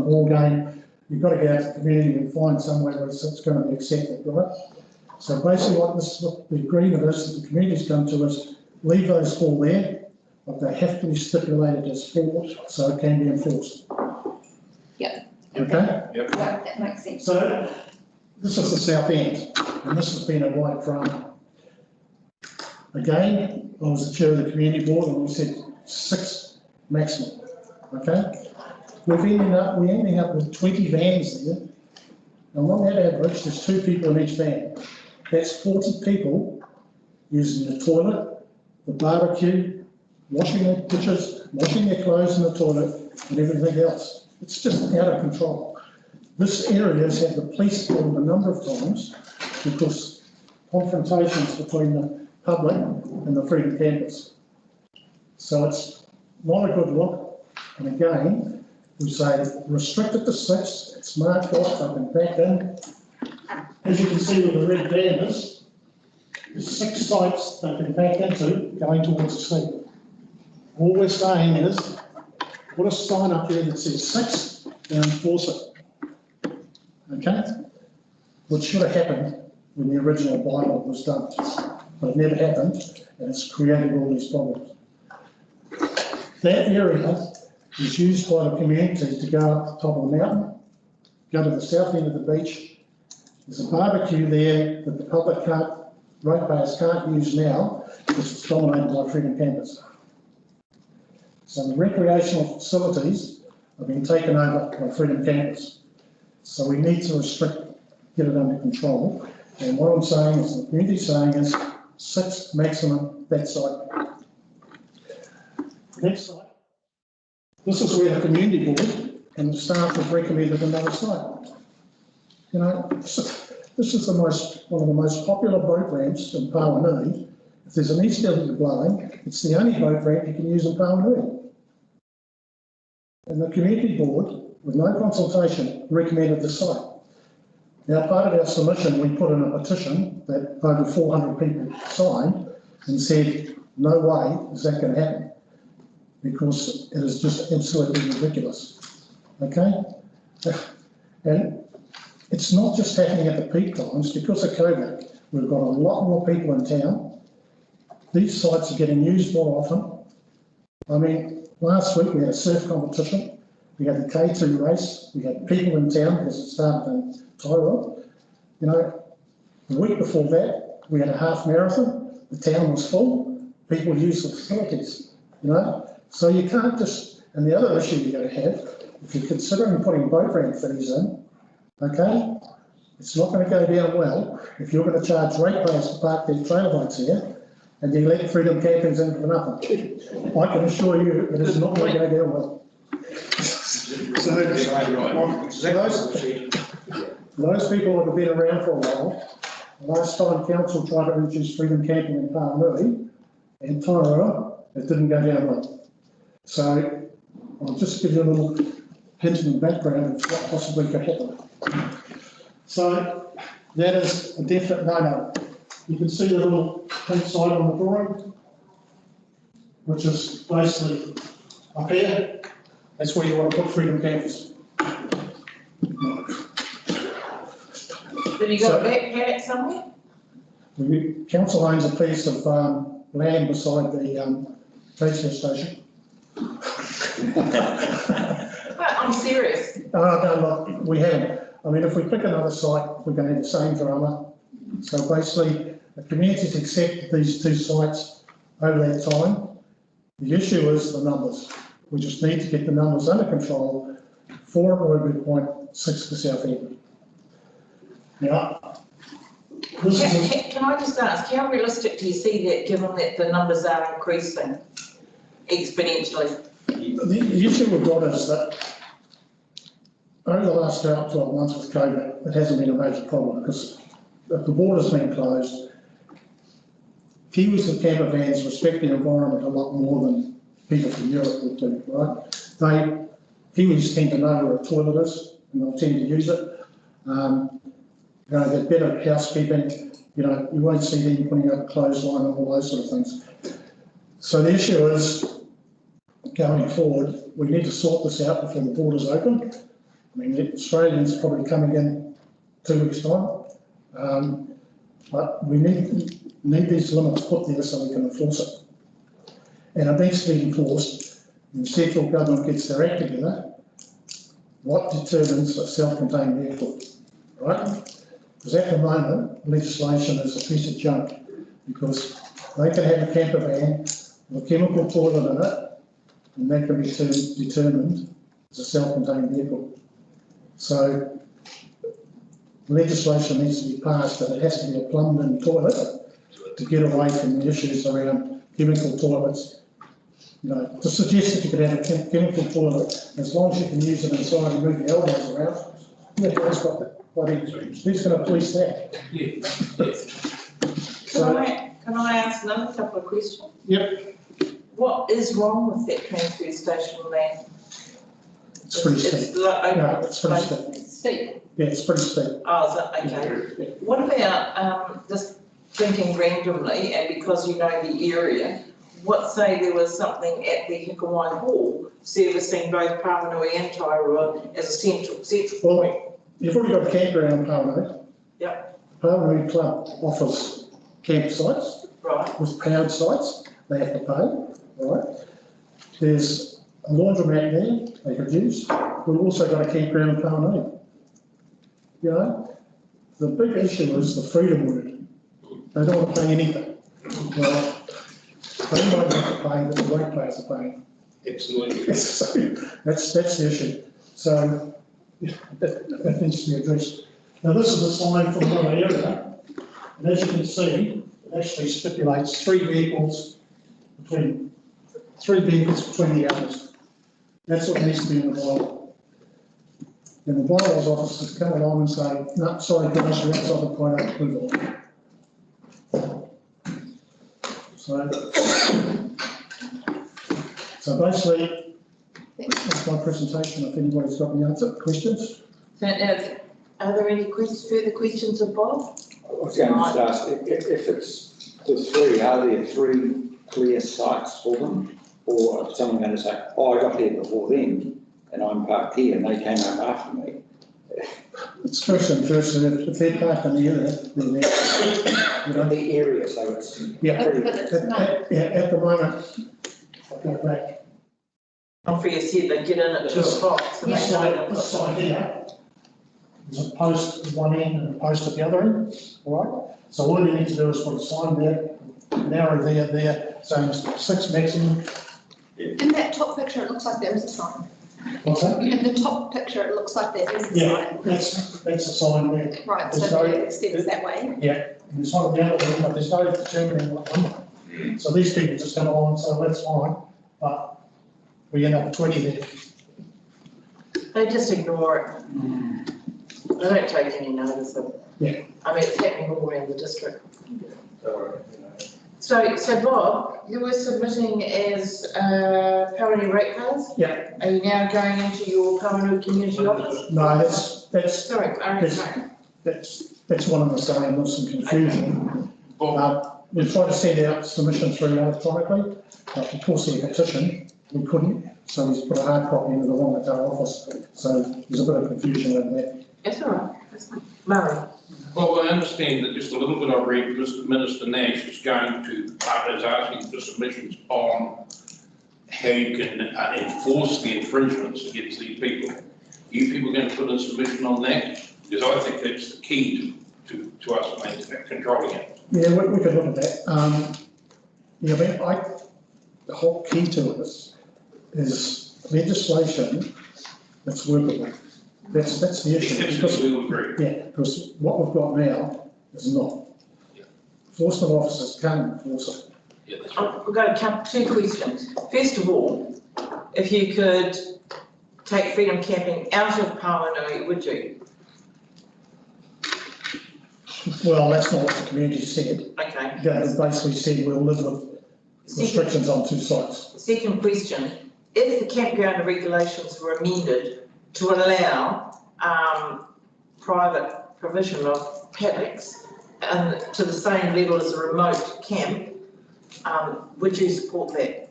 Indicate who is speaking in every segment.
Speaker 1: ball game, you've got to go out to the community and find somewhere where it's going to be accepted, right? So basically what the agreement is, that the community's come to us, leave those four there, but they have to be stipulated as sport so it can be enforced.
Speaker 2: Yep.
Speaker 1: Okay?
Speaker 3: Yep.
Speaker 2: Right, that makes sense.
Speaker 1: So this is the south end, and this has been a white drama. Again, I was the chair of the community board and we said 6 maximum, okay? We're ending up with 20 vans there. And on that average, there's 2 people in each van. That's 40 people using the toilet, the barbecue, washing their dishes, washing their clothes in the toilet, and everything else. It's just out of control. This area has had the police called a number of times because confrontations between the public and the Freedom Campers. So it's not a good look. And again, we say restrict it to 6, it's marked off, they can back in. As you can see with the red banners, there's 6 sites they can back into going towards the sea. All we're saying is, put a sign up there that says 6 and enforce it. Okay? Which should have happened when the original bylaw was done, but it never happened, and it's created all these problems. That area is used by the community to go up the top of the mountain, go to the south end of the beach. There's a barbecue there that the public ratepayers can't use now because it's dominated by Freedom Campers. So the recreational facilities have been taken over by Freedom Campers. So we need to get it under control. And what I'm saying is, the community's saying is 6 maximum, that site. Next slide. This is where the community board and the staff have recommended another site. You know, this is one of the most popular boat ramps in Pawanui. If there's an easterly blowing, it's the only boat ramp you can use in Pawanui. And the community board, with no consultation, recommended the site. Now, part of our submission, we put in a petition that over 400 people signed and said, no way is that going to happen, because it is just absolutely ridiculous. Okay? And it's not just happening at the peak times. Because of COVID, we've got a lot more people in town. These sites are getting used more often. I mean, last week we had a surf competition, we had the K2 race, we had people in town because it started in Tyrrell. You know, the week before that, we had a half marathon, the town was full, people used the facilities, you know. So you can't just, and the other issue you've got to have, if you're considering putting boat ramp fees in, okay, it's not going to go down well if you're going to charge ratepayers to park their trailer boats here and you let Freedom Campers in for nothing. I can assure you it is not going to go down well. So those people that have been around for a while, the last time council tried to introduce Freedom Camping in Pawanui and Tyrrell, it didn't go down well. So I'll just give you a little hint in the background of what possibly could happen. So that is a definite no-no. You can see the little pink side on the drawing, which is basically up here. That's where you want to put Freedom Campers.
Speaker 2: Have you got a back paddock somewhere?
Speaker 1: The council owns a piece of land beside the petrol station.
Speaker 2: I'm serious.
Speaker 1: No, look, we have. I mean, if we pick another site, we're going to have the same drama. So basically, the community's accepted these 2 sites over that time. The issue is the numbers. We just need to get the numbers under control for Rugby Point, 6 for South End. Now,
Speaker 2: Can I just ask, how realistic do you see that, given that the numbers are increasing exponentially?
Speaker 1: The issue we've got is that over the last 12 months with COVID, it hasn't been a major problem because if the border's been closed, Kiwis and camper vans respect the environment a lot more than people from Europe would do, right? Kiwis tend to know where a toilet is and they'll tend to use it. You know, they're better at housekeeping. You know, you won't see them putting up a clothesline and all those sort of things. So the issue is, going forward, we need to sort this out before the borders open. I mean, the Australians probably coming in 2 weeks' time. But we need these limits put there so we can enforce it. And it needs to be enforced. When the central government gets their act together, what determines a self-contained vehicle, right? Because at the moment, legislation is a piece of junk because They can have a camper van with a chemical toilet in it, and that can be determined as a self-contained vehicle. So legislation needs to be passed that it has to be a plumbed-in toilet to get away from the issues around chemical toilets. You know, to suggest that you could have a chemical toilet, as long as you can use it inside and move your elbows around, yeah, that's got that. Who's going to police that?
Speaker 3: Yeah.
Speaker 2: Can I ask another couple of questions?
Speaker 1: Yep.
Speaker 2: What is wrong with that transfer station land?
Speaker 1: It's pretty steep.
Speaker 2: It's like
Speaker 1: No,
Speaker 2: open
Speaker 1: it's pretty
Speaker 2: space.
Speaker 1: steep.
Speaker 2: It's steep.
Speaker 1: Yeah, it's pretty steep.
Speaker 2: Oh, is it? Okay. What about, just thinking randomly, and because you know the area, what say there was something at the Hikawai Hall servicing both Paranui and Tairua as a central point?
Speaker 1: Well, you've already got a campground in Paranui.
Speaker 2: Yep.
Speaker 1: Paranui Club offers campsites
Speaker 2: Right.
Speaker 1: with powered sites. They have to pay, right? There's a laundromat there they could use. We've also got a campground in Paranui. You know, the big issue is the freedom word. They don't want to pay anything. Well, they might have to pay, but the ratepayers are paying.
Speaker 3: Absolutely.
Speaker 1: So that's the issue. So that needs to be addressed. Now, this is a sign from another area, and as you can see, it actually stipulates three vehicles between the others. That's what needs to be in the bylaw. And the bylaws officers come along and say, no, sorry guys, you're outside the point of approval. So basically, that's my presentation. If anybody's got any questions.
Speaker 2: So, are there any further questions of Bob?
Speaker 4: I was going to ask, if it's the three, are there three clear sites for them? Or is someone going to say, oh, I got here before them and I'm parked here and they came up after me?
Speaker 1: It's first and first, and if they're parked in the area, then they're, you know.
Speaker 4: The area, so it's
Speaker 1: Yeah,
Speaker 4: pretty.
Speaker 1: at the moment, I'll go back.
Speaker 2: Humphrey has said they get in at 2 o'clock, so they
Speaker 1: This
Speaker 2: know.
Speaker 1: side here, there's a post at one end and a post at the other end, all right? So all you need to do is put a sign there, an arrow there, saying 6 maximum.
Speaker 5: In that top picture, it looks like there is a sign.
Speaker 1: What's that?
Speaker 5: In the top picture, it looks like there is a
Speaker 1: Yeah,
Speaker 5: sign.
Speaker 1: that's a sign there.
Speaker 5: Right, so
Speaker 1: There's no-
Speaker 5: it extends that way.
Speaker 1: Yeah, and there's one at the other end, but there's no determining what number. So these people just come along and say, well, that's fine, but we end up at 20 there.
Speaker 2: They just ignore it. They don't take any notice of it.
Speaker 1: Yeah.
Speaker 2: I mean, it's happening all around the district. So Bob, you were submitting as Paranui ratepayers?
Speaker 1: Yeah.
Speaker 2: Are you now going into your Paranui community office?
Speaker 1: No, that's
Speaker 2: Sorry,
Speaker 1: Yes.
Speaker 2: RSA.
Speaker 1: that's one of the same, there's some confusion. We tried to send out submissions through electronically, but because of the petition, we couldn't, so we put a hard copy into the one at our office. So there's a bit of confusion over that.
Speaker 2: That's all right. That's fine. Murray.
Speaker 3: Well, I understand that just a little bit I read, Mr. Minister Nash is going to, is asking for submissions on how you can enforce the infringements against these people. Are you people going to put a submission on that? Because I think that's the key to us controlling it.
Speaker 1: Yeah, we could look at that. Yeah, I mean, the whole key to this is legislation that's workable. That's the issue.
Speaker 3: Yes, we will agree.
Speaker 1: Yeah, because what we've got now is not. Enforcement officers can't enforce it.
Speaker 3: Yeah, that's right.
Speaker 2: We're going to come to 2 questions. First of all, if you could take Freedom Camping out of Paranui, would you?
Speaker 1: Well, that's not what the community said.
Speaker 2: Okay.
Speaker 1: They basically said we'll live with restrictions on 2 sites.
Speaker 2: Second question, if the campground regulations were amended to allow private provision of paddocks and to the same level as a remote camp, would you support that?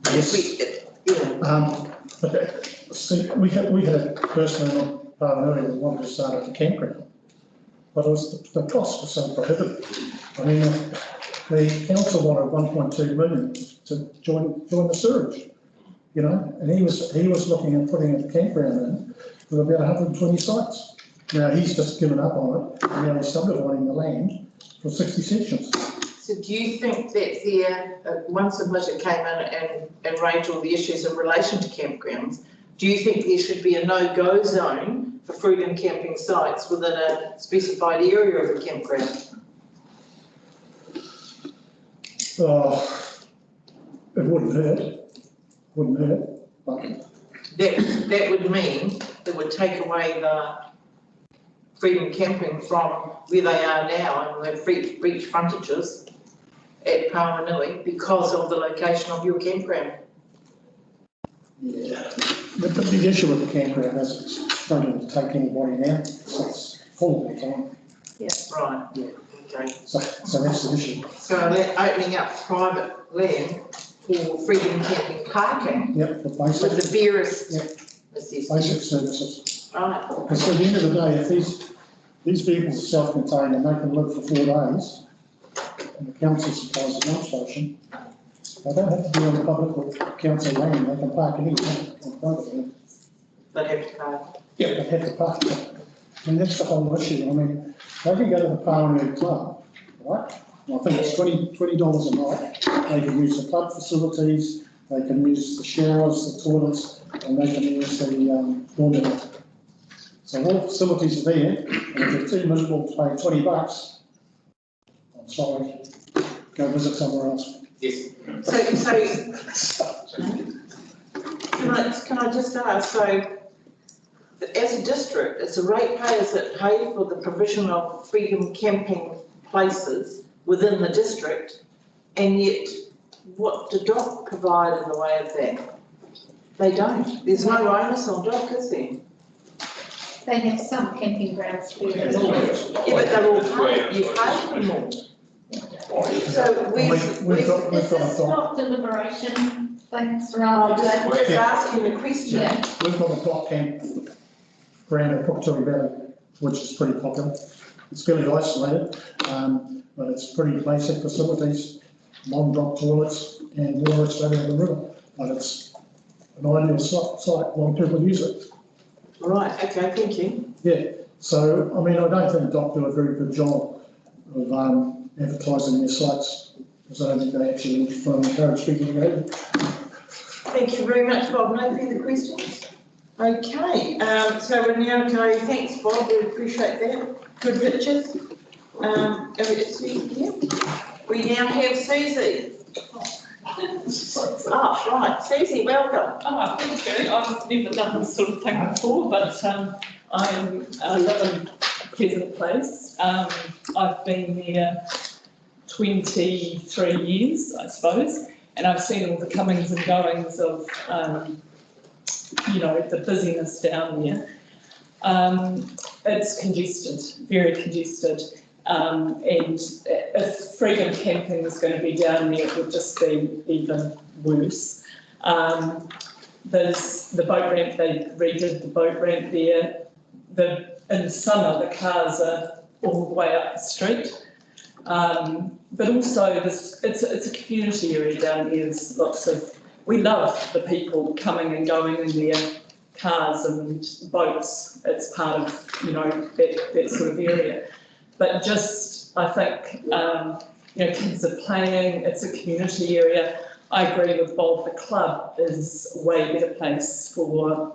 Speaker 1: Yes.
Speaker 2: Yeah.
Speaker 1: But see, we had a person in Paranui that wanted to start at the campground, but the cost was so prohibitive. I mean, the council wanted 1.2 million to join the surge, you know, and he was looking at putting a campground in with about 120 sites. Now he's just given up on it, and now he's subdividing the land for 60 sections.
Speaker 2: So do you think that one submitter came in and raised all the issues in relation to campgrounds? Do you think there should be a no-go zone for freedom camping sites within a specified area of the campground?
Speaker 1: It wouldn't hurt, but
Speaker 2: That would mean it would take away the freedom camping from where they are now and the beach frontages at Pawanui because of the location of your campground.
Speaker 1: yeah. The issue with the campground is it's struggling to take anybody now, so it's full all the time.
Speaker 2: Right.
Speaker 1: Yeah.
Speaker 2: Okay.
Speaker 1: So that's the issue.
Speaker 2: So opening up private land for freedom camping parking
Speaker 1: Yep, for
Speaker 2: with the
Speaker 1: basic,
Speaker 2: various
Speaker 1: Yep.
Speaker 2: necessities.
Speaker 1: basic services.
Speaker 2: Right.
Speaker 1: Because at the end of the day, if these vehicles are self-contained and they can live for 4 days, and the council supplies a dump station, they don't have to be on public or council land, they can park anywhere on private land.
Speaker 2: They have to park.
Speaker 1: Yeah, they have to park. And that's the whole issue. I mean, they can go to the Pawanui Club, right? I think it's $20 a night. They can use the club facilities, they can use the showers, the toilets, and they can use the laundry. So all the facilities are there, and if they're too miserable to pay $20, I'm sorry, go visit somewhere else.
Speaker 3: Yes.
Speaker 2: So can I just ask, so as a district, it's the ratepayers that pay for the provision of freedom camping places within the district, and yet what do DOC provide in the way of that? They don't. There's no onus on DOC, is there?
Speaker 5: They have some camping grounds there.
Speaker 2: Yeah, but they're all paid. You pay for them all. So
Speaker 1: We've got
Speaker 5: Is
Speaker 1: a
Speaker 5: this
Speaker 1: DOC,
Speaker 5: not deliberation things
Speaker 2: I'm
Speaker 5: rather than?
Speaker 2: just asking a question.
Speaker 5: Yeah.
Speaker 1: we've got a DOC camp ground at Puketoi Valley, which is pretty popular. It's fairly isolated, but it's pretty basic facilities, non-drop toilets and water straight out of the river. But it's an ideal site, a lot of people use it.
Speaker 2: Right, okay, thank you.
Speaker 1: Yeah, so, I mean, I don't think DOC do a very good job of advertising their sites, because I don't think they actually try and encourage people to go.
Speaker 2: Thank you very much, Bob. No further questions? Okay, so we're now going, thanks, Bob, we appreciate that. Good pictures. Is Susie here? We now have Susie. Oh, right, Susie, welcome.
Speaker 6: Oh, thank you. I've never done this sort of thing before, but I live in a pleasant place. I've been there 23 years, I suppose, and I've seen all the comings and goings of, the busyness down there. It's congested, very congested. And if freedom camping was going to be down there, it would just be even worse. There's the boat ramp, they redid the boat ramp there. In summer, the cars are all the way up the street. But also, it's a community area down here. There's we love the people coming and going in their cars and boats. It's part of, that sort of area. But just, I think, kids are playing, it's a community area. I agree with Bob, the club is a way better place for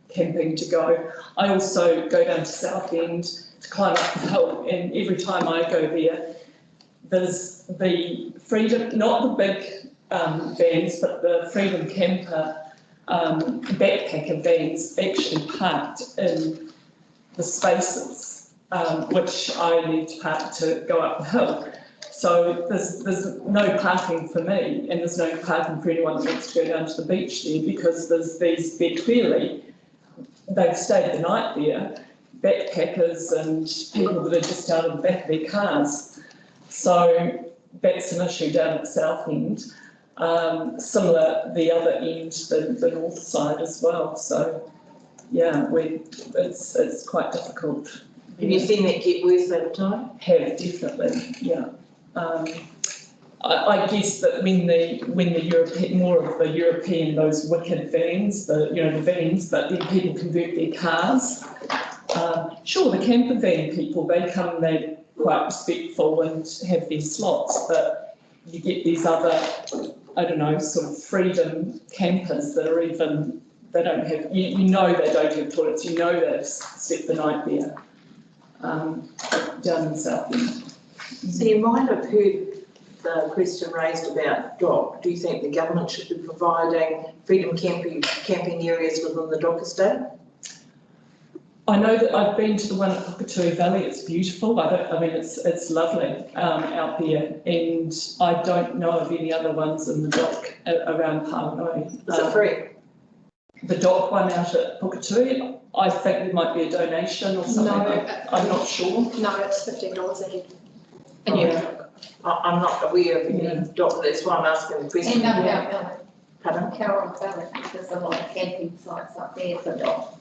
Speaker 6: camping to go. I also go down to Southend to climb up the hill, and every time I go there, there's the Freedom, not the big vans, but the Freedom Camper backpacker vans actually parked in the spaces, which I need to park to go up the hill. So there's no parking for me, and there's no parking for anyone that wants to go down to the beach there, because they've stayed the night there, backpackers and people that are just out of the back of their cars. So that's an issue down at the south end. Similar the other end, the north side as well. So yeah, it's quite difficult.
Speaker 2: Have you seen that get worse over time?
Speaker 6: Have, definitely, yeah. I guess that when the European, more of the European, those wicked vans, the vans, but then people convert their cars. Sure, the camper van people, they come, they quite respectful and have their slots, but you get these other, I don't know, sort of freedom campers that are even, they don't have, you know they don't have toilets, you know they've spent the night there, down in South End.
Speaker 2: So you might have heard the question raised about dock. Do you think the government should be providing freedom camping areas within the dock estate?
Speaker 6: I know that I've been to the one at Puketui Valley. It's beautiful. I mean, it's lovely out there, and I don't know of any other ones in the dock around Pāngai.
Speaker 2: Is it free?
Speaker 6: The dock one out at Puketui, I think there might be a donation or something.
Speaker 5: No,
Speaker 6: I'm not sure.
Speaker 5: No, it's $15 a head.
Speaker 2: Oh.
Speaker 5: Yeah.
Speaker 2: I'm not aware of any dock. That's why I'm asking the question.
Speaker 5: And Valley,
Speaker 2: Pardon?
Speaker 5: Carol Valley, there's a lot of camping sites up there for dogs.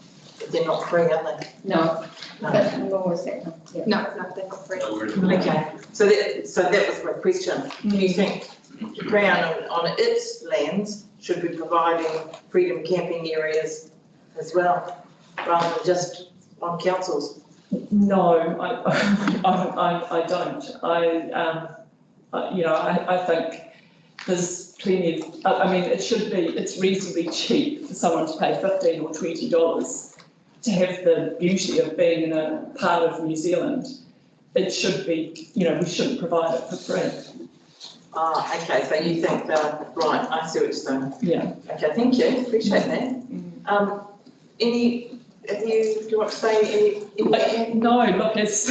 Speaker 2: They're not free, are they?
Speaker 5: No,
Speaker 2: No.
Speaker 5: but nor is that, yeah. No, they're not free.
Speaker 2: Okay, so that was my question. Do you think the Crown on its lands should be providing freedom camping areas as well, rather than just on councils?
Speaker 6: No, I don't. I think there's plenty of, I mean, it's reasonably cheap for someone to pay $15 or $20 to have the beauty of being in a part of New Zealand. It should be, we shouldn't provide it for free.
Speaker 2: Okay, so you think that, right, I see what you're saying.
Speaker 6: Yeah.
Speaker 2: Okay, thank you, appreciate that. Do you want to say any?
Speaker 6: No, look, it's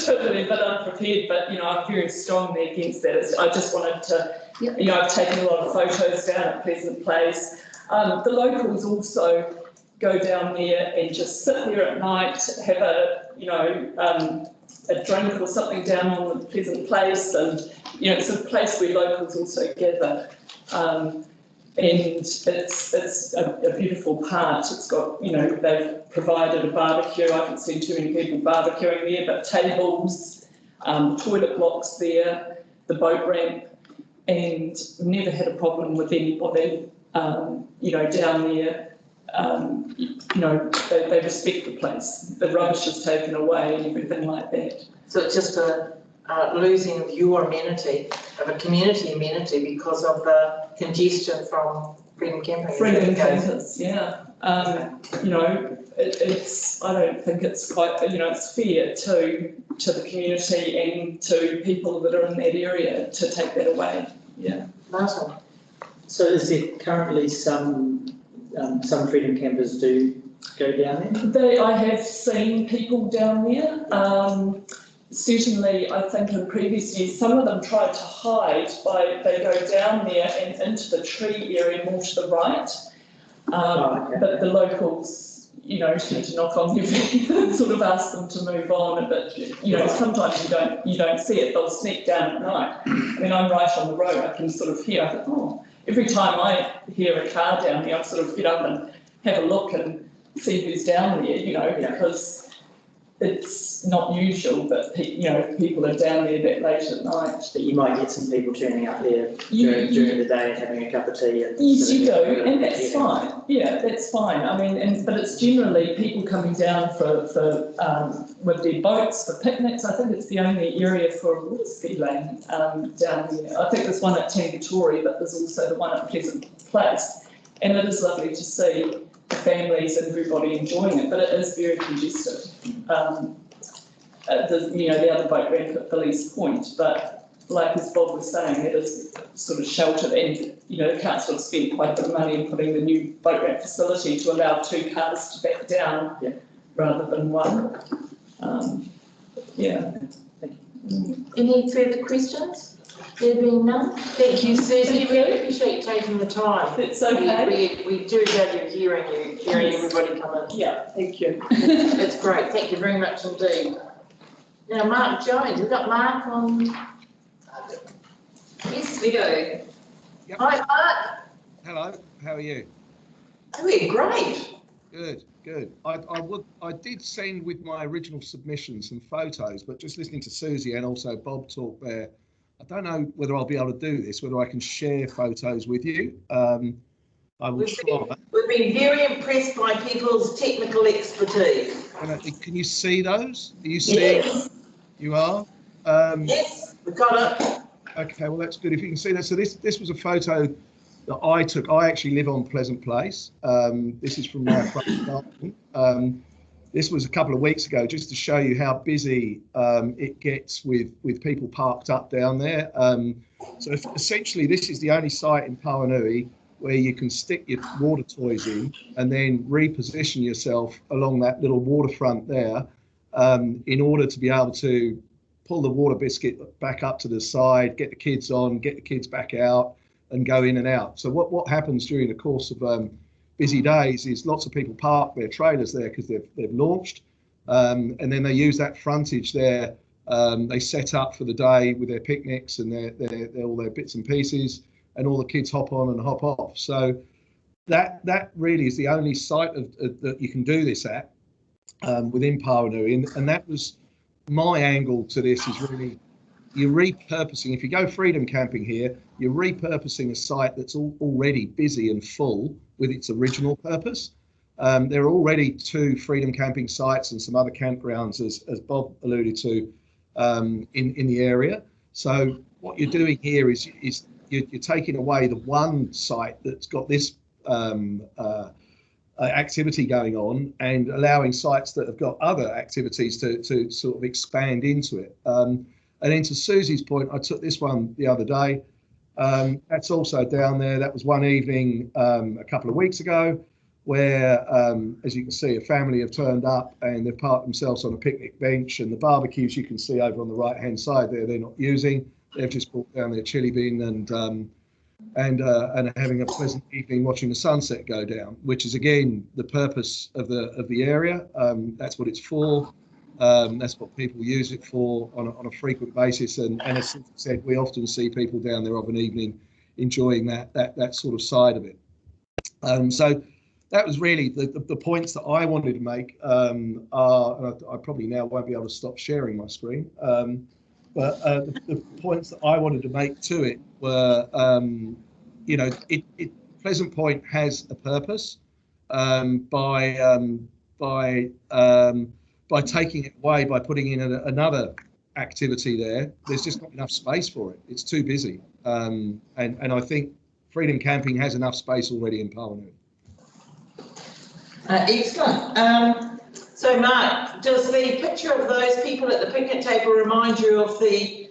Speaker 6: totally a bit unprepared, but, I'm very strongly against that. I just wanted to, I've taken a lot of photos down at Pleasant Place. The locals also go down there and just sit there at night, have a drink or something down on the Pleasant Place, and it's a place where locals also gather. And it's a beautiful part. It's got, they've provided a barbecue. I haven't seen too many people barbecuing there, but tables, toilet blocks there, the boat ramp, and never had a problem with anybody, down there. They respect the place. The rubbish is taken away and everything like that.
Speaker 2: So it's just a losing of your amenity, of a community amenity, because of the congestion from freedom camping.
Speaker 6: Freedom campers, yeah. It's. I don't think it's quite. It's fair to the community and to people that are in that area to take that away. Yeah.
Speaker 2: Martin.
Speaker 7: So is there currently some freedom campers do go down there?
Speaker 6: I have seen people down there. Certainly, I think in previous years, some of them tried to hide they go down there and into the tree area more to the right.
Speaker 7: Okay.
Speaker 6: But the locals, tend to knock on their feet and sort of ask them to move on. But sometimes you don't see it. They'll sneak down at night. I mean, I'm right on the road. I can sort of hear. I think, every time I hear a car down there, I sort of get up and have a look and see who's down there. Because it's not usual that people are down there that late at night.
Speaker 7: But you might get some people turning up there during the day and having a cup of tea.
Speaker 6: Yes, you do, and that's fine. Yeah, that's fine. I mean, but it's generally people coming down for with their boats for picnics. I think it's the only area for a water ski lane down there. I think there's one at Tangatori, but there's also the one at Pleasant Place, and it is lovely to see the families and everybody enjoying it, but it is very congested. The other boat ramp at Billy's Point, but like as Bob was saying, it is sort of sheltered, and the council have spent quite a bit of money in putting the new boat ramp facility to allow 2 cars to back down rather than 1.
Speaker 2: Any further questions? There being none. Thank you, Susie. We really appreciate you taking the time.
Speaker 6: It's okay.
Speaker 2: We do value hearing everybody come in.
Speaker 6: Yeah, thank you.
Speaker 2: That's great. Thank you very much indeed. Now, Mark Jones, we've got Mark on. Yes, we do.
Speaker 8: Yep.
Speaker 2: Hi, Mark.
Speaker 8: Hello, how are you?
Speaker 2: We're great.
Speaker 8: Good. I did send with my original submission some photos, but just listening to Susie and also Bob talk there, I don't know whether I'll be able to do this, whether I can share photos with you. I will try.
Speaker 2: We've been very impressed by people's technical expertise.
Speaker 8: Can you see those? Are you seeing?
Speaker 2: Yes.
Speaker 8: You are?
Speaker 2: Yes, we got it.
Speaker 8: Okay, well, that's good. If you can see that. So this was a photo that I took. I actually live on Pleasant Place. This is from my front garden. This was a couple of weeks ago, just to show you how busy it gets with people parked up down there. So essentially, this is the only site in Pawanui where you can stick your water toys in and then reposition yourself along that little waterfront there in order to be able to pull the water biscuit back up to the side, get the kids on, get the kids back out and go in and out. So what happens during the course of busy days is lots of people park their trailers there because they've launched, and then they use that frontage there. They set up for the day with their picnics and their all their bits and pieces, and all the kids hop on and hop off. So that really is the only site that you can do this at within Pawanui, and that was my angle to this. Is really you're repurposing. If you go freedom camping here, you're repurposing a site that's already busy and full with its original purpose. There are already 2 freedom camping sites and some other campgrounds, as Bob alluded to, in the area. So what you're doing here is you're taking away the one site that's got this activity going on and allowing sites that have got other activities to sort of expand into it. And then to Susie's point, I took this one the other day. That's also down there. That was one evening a couple of weeks ago where, as you can see, a family have turned up and they've parked themselves on a picnic bench, and the barbecues you can see over on the right-hand side there, they're not using. They've just brought down their chili bin and having a pleasant evening watching the sunset go down, which is again the purpose of the area. That's what it's for. That's what people use it for on a frequent basis. And as Cynthia said, we often see people down there of an evening enjoying that sort of side of it. So that was really the points that I wanted to make. I probably now won't be able to stop sharing my screen. But the points that I wanted to make to it were, Pleasant Point has a purpose by taking it away, by putting in another activity there. There's just not enough space for it. It's too busy. And I think Freedom Camping has enough space already in Pawanui.
Speaker 2: Excellent. So Mark, does the picture of those people at the picnic table remind you of the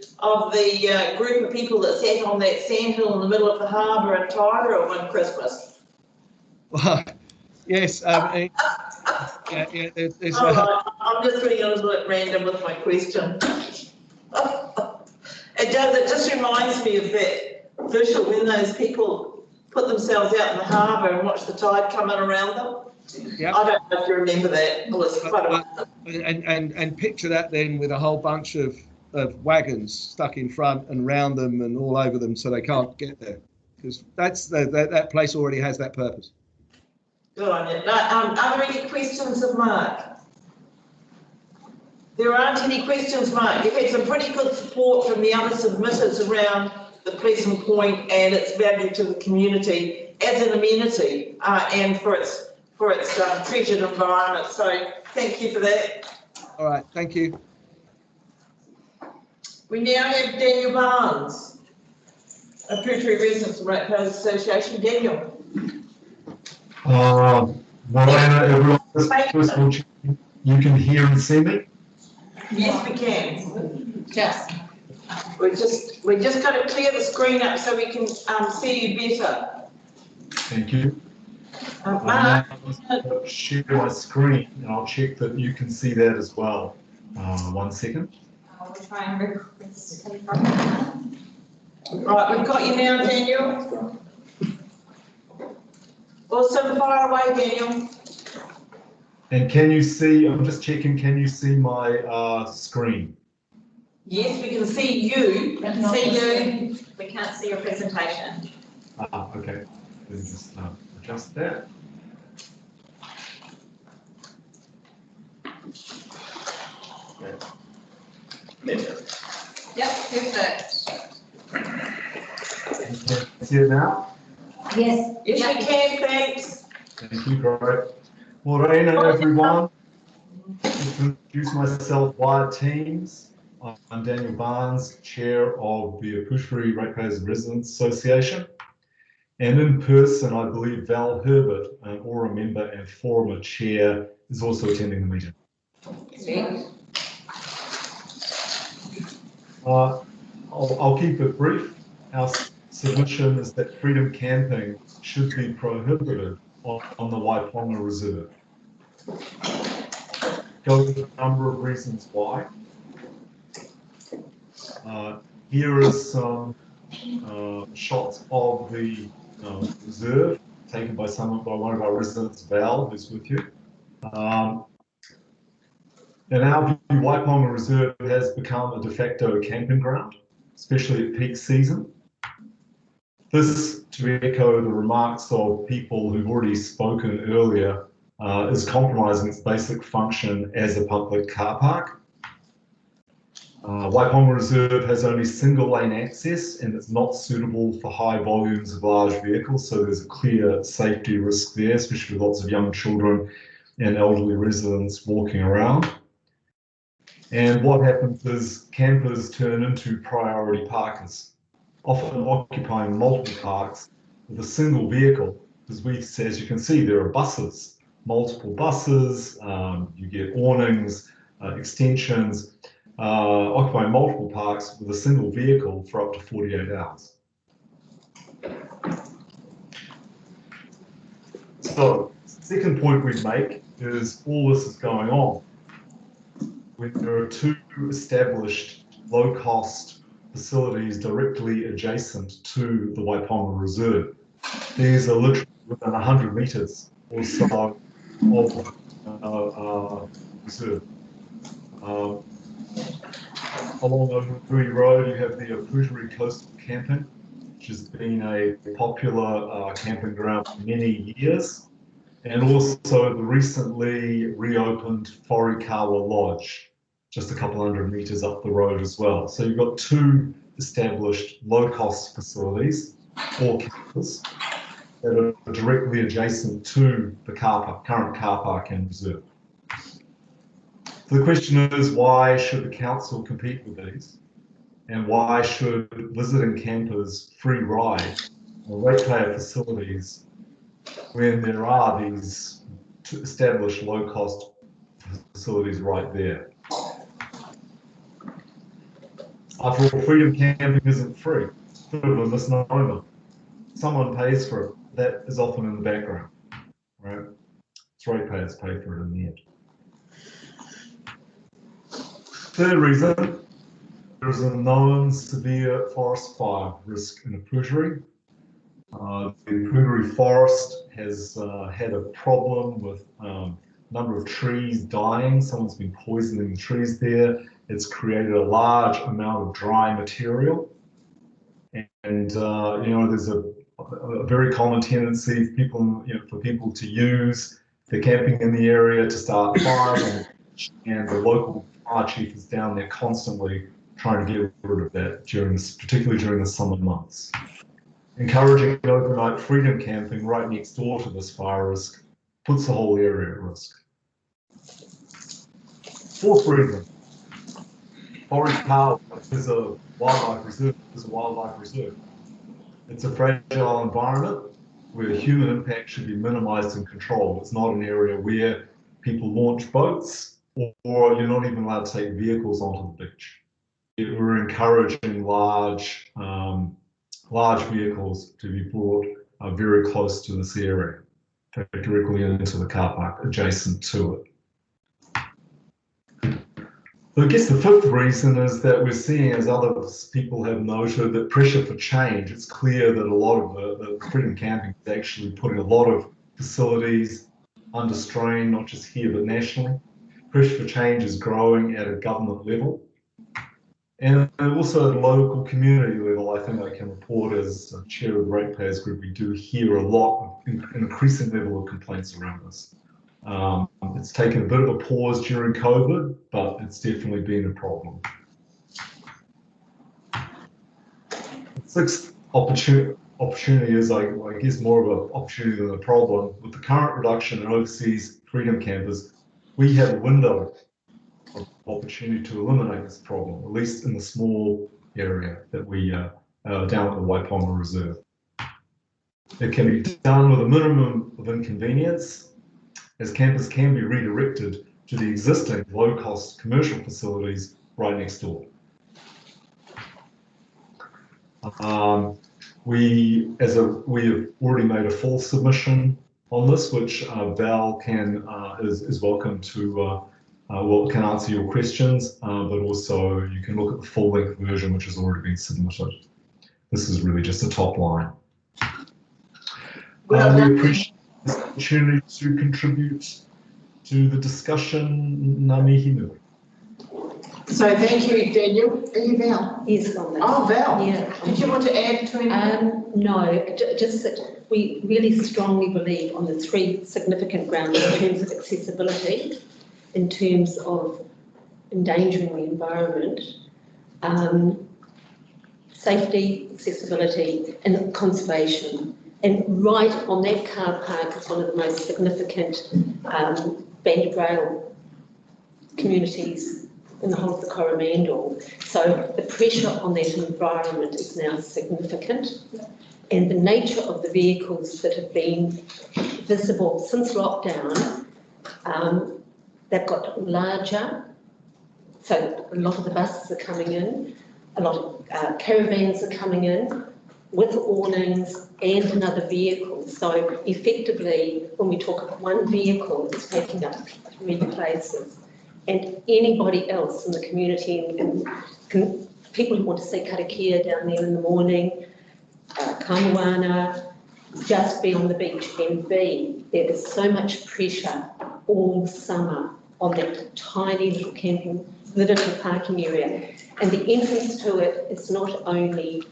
Speaker 2: group of people that sat on that sandhill in the middle of the harbour in Taira one Christmas?
Speaker 8: Well, yes. There's
Speaker 2: I'm just being a little bit random with my question. It just reminds me of that visual when those people put themselves out in the harbour and watch the tide come in around them. Yep. I don't know if you remember that. It was quite
Speaker 8: and picture that then with a whole bunch of wagons stuck in front and round them and all over them so they can't get there, because that place already has that purpose.
Speaker 2: Good on you. Are there any questions of Mark? There aren't any questions, Mark. You've had some pretty good support from the other submitters around the Pleasant Point and its value to the community as an amenity and for its treasured environment. So thank you for that.
Speaker 8: All right, thank you.
Speaker 2: We now have Daniel Barnes, a Territory Residents and Ratepayers Association. Daniel.
Speaker 9: Morena, everyone. First of all, you can hear and see me?
Speaker 2: Yes, we can. We just got to clear the screen up so we can see you better.
Speaker 9: Thank you. I'll share my screen and I'll check that you can see that as well. 1 second.
Speaker 5: We'll try and request.
Speaker 2: Right, we've got you now, Daniel. Awesome, fire away, Daniel.
Speaker 9: And can you see, I'm just checking, can you see my screen?
Speaker 2: Yes, we can see you.
Speaker 5: We can see you. We can't see your presentation.
Speaker 9: Okay. Let me just adjust that.
Speaker 5: Yep, perfect.
Speaker 9: Can you see it now?
Speaker 5: Yes.
Speaker 2: Yes, we can, thanks.
Speaker 9: Thank you, great. Morena, everyone. To introduce myself via Teams, I'm Daniel Barnes, Chair of the Apushri Ratepayers and Residents Association. And in person, I believe Val Herbert, an Aura member and former chair, is also attending the meeting. I'll keep it brief. Our submission is that freedom camping should be prohibited on the Waiponga Reserve. Go into a number of reasons why. Here is some shots of the reserve taken by one of our residents, Val, who's with you. In our view, Waiponga Reserve has become a de facto camping ground, especially at peak season. This, to echo the remarks of people who've already spoken earlier, is compromising its basic function as a public car park. Waiponga Reserve has only single lane access and it's not suitable for high volumes of large vehicles, so there's a clear safety risk there, especially with lots of young children and elderly residents walking around. And what happens is campers turn into priority parkers, often occupying multiple parks with a single vehicle, because as you can see, there are buses, multiple buses, you get awnings, extensions, occupying multiple parks with a single vehicle for up to 48 hours. So, second point we'd make is all this is going on when there are two established low-cost facilities directly adjacent to the Waiponga Reserve. These are literally within 100 metres or so of the reserve. Along Oaktree Road, you have the Apushri Coastal Camping, which has been a popular camping ground for many years, and also the recently reopened Whorikawa Lodge, just a couple hundred metres up the road as well. So you've got two established low-cost facilities, or campers, that are directly adjacent to the current car park and reserve. So the question is, why should the council compete with these? And why should visiting campers free ride on ratepayer facilities when there are these established low-cost facilities right there? After all, freedom camping isn't free. It's a bit of a misnomer. Someone pays for it. That is often in the background, right? It's ratepayers pay for it in the end. Third reason, there is a known severe forest fire risk in Apushri. The Apushri forest has had a problem with a number of trees dying. Someone's been poisoning the trees there. It's created a large amount of dry material. And there's a very common tendency for people to use the camping in the area to start fires, and the local fire chief is down there constantly trying to get rid of that, particularly during the summer months. Encouraging overnight freedom camping right next door to this fire risk puts the whole area at risk. Fourth reason, Whorikawa is a wildlife reserve. It's a fragile environment where human impact should be minimised and controlled. It's not an area where people launch boats, or you're not even allowed to take vehicles onto the beach. We're encouraging large vehicles to be brought very close to this area, directly into the car park adjacent to it. So I guess the fifth reason is that we're seeing, as other people have noted, that pressure for change. It's clear that a lot of the freedom camping is actually putting a lot of facilities under strain, not just here but nationally. Pressure for change is growing at a government level. And also at a local community level, I think I can report as chair of the Ratepayers Group, we do hear a lot of an increasing level of complaints around this. It's taken a bit of a pause during COVID, but it's definitely been a problem. Sixth opportunity is, I guess, more of an opportunity than a problem. With the current reduction in overseas freedom campers, we have a window opportunity to eliminate this problem, at least in the small area that we down at the Waipoma Reserve. It can be done with a minimum of inconvenience, as campers can be redirected to the existing low-cost commercial facilities right next door. We have already made a full submission on this, which Val is welcome to can answer your questions, but also you can look at the full-length version, which has already been submitted. This is really just a top line. We appreciate this opportunity to contribute to the discussion. Ngā mihi nui.
Speaker 2: So thank you, Daniel. Are you Val?
Speaker 10: Yes, on that.
Speaker 2: Oh, Val.
Speaker 10: Yeah.
Speaker 2: Did you want to add to anything?
Speaker 10: No, just that we really strongly believe on the three significant grounds in terms of accessibility, in terms of endangering the environment, safety, accessibility, and conservation. And right on that car park is one of the most significant banded rail communities in the whole of the Coromandel. So the pressure on that environment is now significant. And the nature of the vehicles that have been visible since lockdown, they've got larger. So a lot of the buses are coming in, a lot of caravans are coming in with awnings and another vehicle. So effectively, when we talk of one vehicle, it's taking up 3 places. And anybody else in the community, and people who want to see karakia down there in the morning, Kamoana, just be on the beach and be. There is so much pressure all summer on that tiny little parking area. And the entrance to it is not only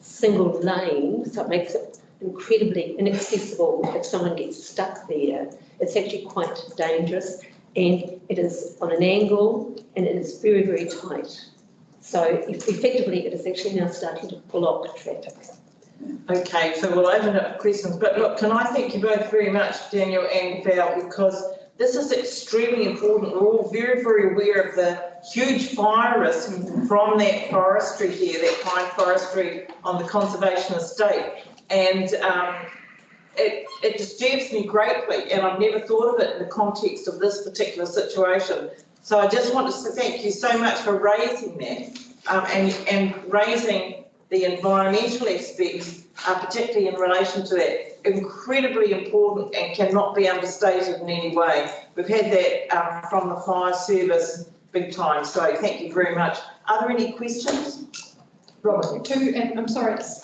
Speaker 10: single lane, so it makes it incredibly inaccessible if someone gets stuck there. It's actually quite dangerous, and it is on an angle, and it is very, very tight. So effectively, it is actually now starting to block traffic.
Speaker 2: Okay, so we'll open up for questions. But look, can I thank you both very much, Daniel and Val, because this is extremely important. We're all very, very aware of the huge fire risk from that forestry here, that pine forestry on the conservation estate. And it disturbs me greatly, and I've never thought of it in the context of this particular situation. So I just want to thank you so much for raising that and raising the environmental aspects, particularly in relation to that. Incredibly important and cannot be understated in any way. We've had that from the fire service big time, so thank you very much. Are there any questions? Robin?
Speaker 5: And I'm sorry, it's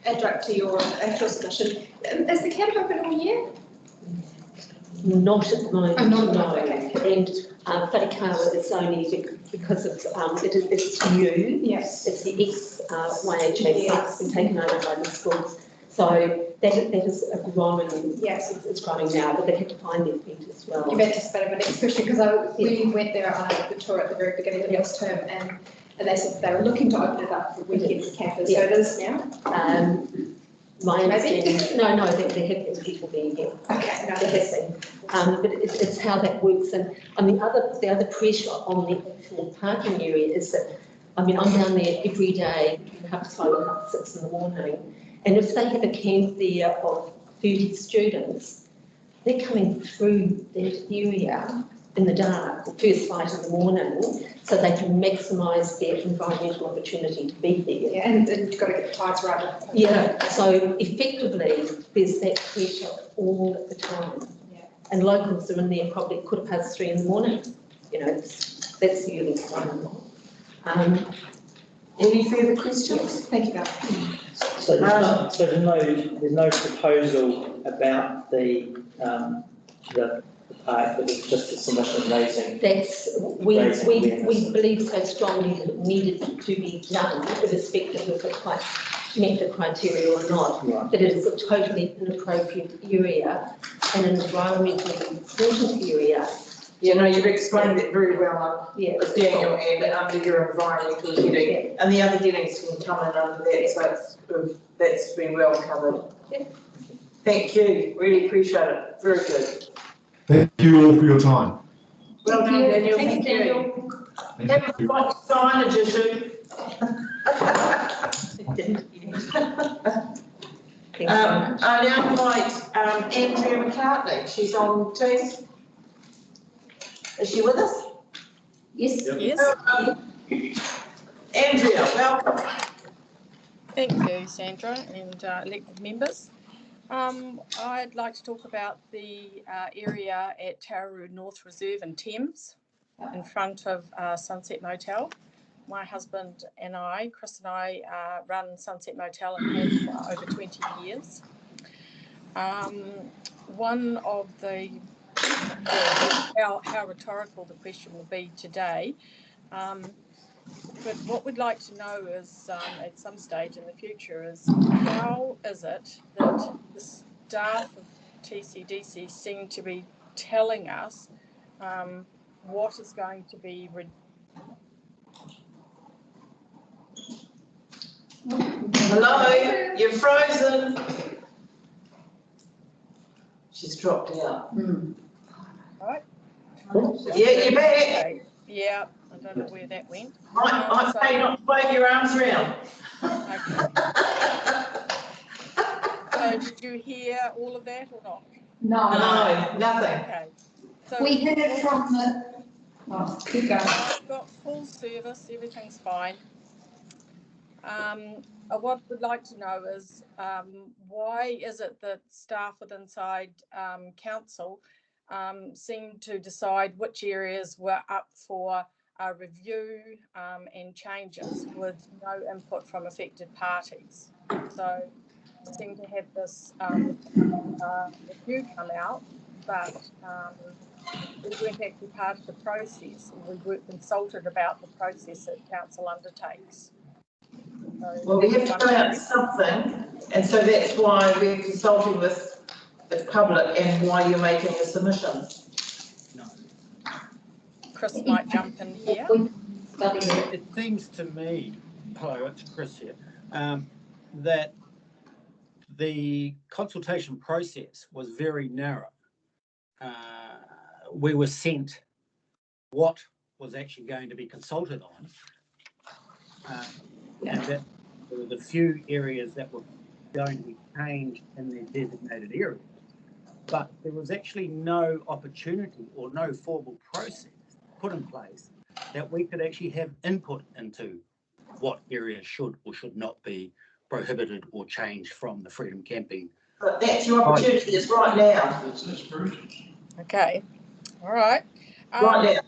Speaker 5: adjunct to your actual submission. Is the camp open all year?
Speaker 10: Not at the moment,
Speaker 5: no.
Speaker 10: Okay. And Wharekawa is only because it's new.
Speaker 5: Yes.
Speaker 10: It's the ex-YHA site that's been taken over by the schools. So that is a growing,
Speaker 5: yes,
Speaker 10: it's growing now, but they have to find their feet as well.
Speaker 5: You've anticipated my next question, because we went there on the tour at the very beginning of last term, and they said they were looking to open it up for weekends campers. So it is now. My understanding, no, there have been people being here. Okay, no,
Speaker 10: there has been. But it's how that works. And the other pressure on the actual parking area is that, I'm down there every day between 5:30 and 6 in the morning. And if they have a camp there of 30 students, they're coming through that area in the dark, the first light in the morning, so they can maximise their environmental opportunity to be there.
Speaker 5: Yeah, and you've got to get the tides right.
Speaker 10: Yeah, so effectively, there's that pressure all the time.
Speaker 5: Yeah.
Speaker 10: And locals are in there probably 3:15 in the morning. That's the early time.
Speaker 2: Any further questions?
Speaker 5: Thank you, Val.
Speaker 7: So there's no proposal about the park, but it's just a submission raising.
Speaker 10: We believe so strongly that it needed to be done, irrespective of if it met the criteria or not.
Speaker 7: Right.
Speaker 10: That it is a totally inappropriate area and an environmentally important area.
Speaker 2: You've explained it very well, Daniel, and under your environmental heading. Yeah. And the other headings can come in under that, so that's been well covered. Yeah. Thank you, really appreciate it, very good.
Speaker 9: Thank you all for your time.
Speaker 2: Well done, Daniel.
Speaker 10: Thanks,
Speaker 2: Thank you.
Speaker 10: Daniel.
Speaker 2: Have a right signage issue. I now invite Andrea McCartney. She's on Teams. Is she with us?
Speaker 10: Yes.
Speaker 11: Yes.
Speaker 2: Andrea, welcome.
Speaker 11: Thank you, Sandra, and elected members. I'd like to talk about the area at Tararoo North Reserve in Thames, in front of Sunset Motel. My husband and I, Chris and I, run Sunset Motel and have for over 20 years. One of the, how rhetorical the question will be today, but what we'd like to know is, at some stage in the future, is how is it that the staff of TCDC seem to be telling us what is going to be
Speaker 2: Hello, you're frozen. She's dropped out.
Speaker 11: right?
Speaker 2: Yeah, you're back.
Speaker 11: Yeah, I don't know where that went.
Speaker 2: I may not wave your arms around.
Speaker 11: Okay. So did you hear all of that or not?
Speaker 2: No, nothing.
Speaker 11: Okay. So
Speaker 5: We heard from the, keep going.
Speaker 11: I've got full service, everything's fine. What we'd like to know is why is it that staff with inside council seem to decide which areas were up for review and changes with no input from affected parties. So we seem to have this review come out, but we weren't actually part of the process. We weren't consulted about the process that council undertakes. So
Speaker 2: Well, we have to put out something, and so that's why we're consulting with the public and why you're making a submission.
Speaker 11: Chris might jump in here.
Speaker 12: It seems to me, hello, it's Chris here, that the consultation process was very narrow. We were sent what was actually going to be consulted on, and that there were the few areas that were going to be changed in their designated areas. But there was actually no opportunity or no formal process put in place that we could actually have input into what areas should or should not be prohibited or changed from the Freedom Camping.
Speaker 2: But that's your opportunity, it's right now.
Speaker 11: Okay, all right.
Speaker 2: Right now.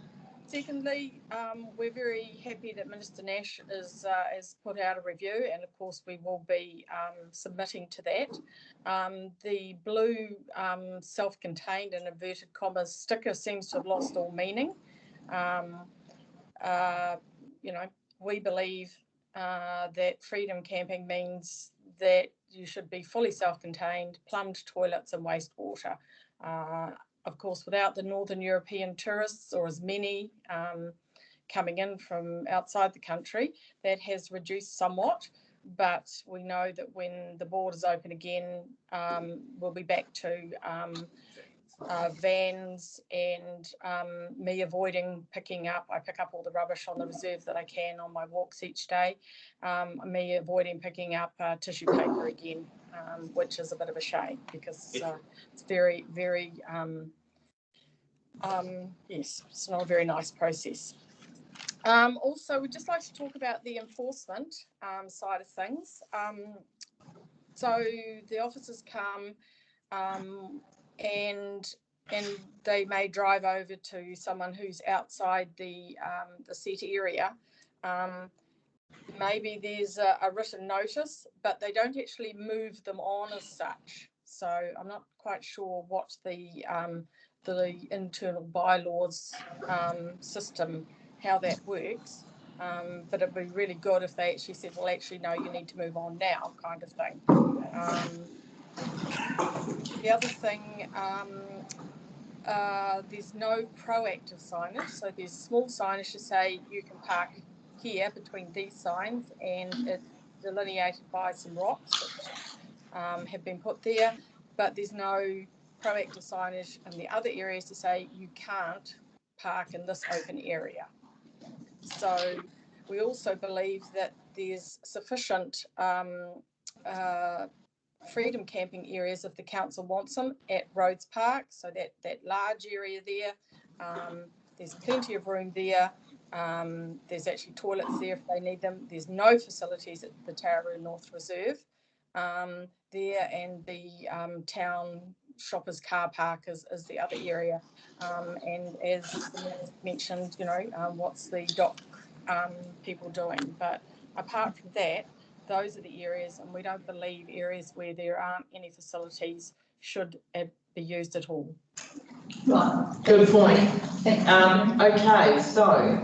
Speaker 11: Secondly, we're very happy that Minister Nash has put out a review, and of course we will be submitting to that. The blue self-contained in inverted commas sticker seems to have lost all meaning. You know, we believe that freedom camping means that you should be fully self-contained, plumbed toilets and wastewater. Of course, without the Northern European tourists, or as many coming in from outside the country, that has reduced somewhat. But we know that when the borders open again, we'll be back to vans and me avoiding picking up. I pick up all the rubbish on the reserve that I can on my walks each day. Me avoiding picking up tissue paper again, which is a bit of a shame because it's very, very, yes, it's not a very nice process. Also, we'd just like to talk about the enforcement side of things. So the officers come and they may drive over to someone who's outside the set area. Maybe there's a written notice, but they don't actually move them on as such. So I'm not quite sure what the internal bylaws system, how that works. But it'd be really good if they actually said, well, actually, no, you need to move on now, kind of thing. The other thing, there's no proactive signage. So there's small signage to say you can park here between these signs, and it's delineated by some rocks which have been put there, but there's no proactive signage in the other areas to say you can't park in this open area. So we also believe that there's sufficient freedom camping areas if the council wants them at Rhodes Park, so that large area there. There's plenty of room there. There's actually toilets there if they need them. There's no facilities at the Tararoo North Reserve there, and the town shoppers car park is the other area. And as mentioned, you know, what's the dock people doing? But apart from that, those are the areas, and we don't believe areas where there aren't any facilities should be used at all.
Speaker 2: Right, good point. Okay, so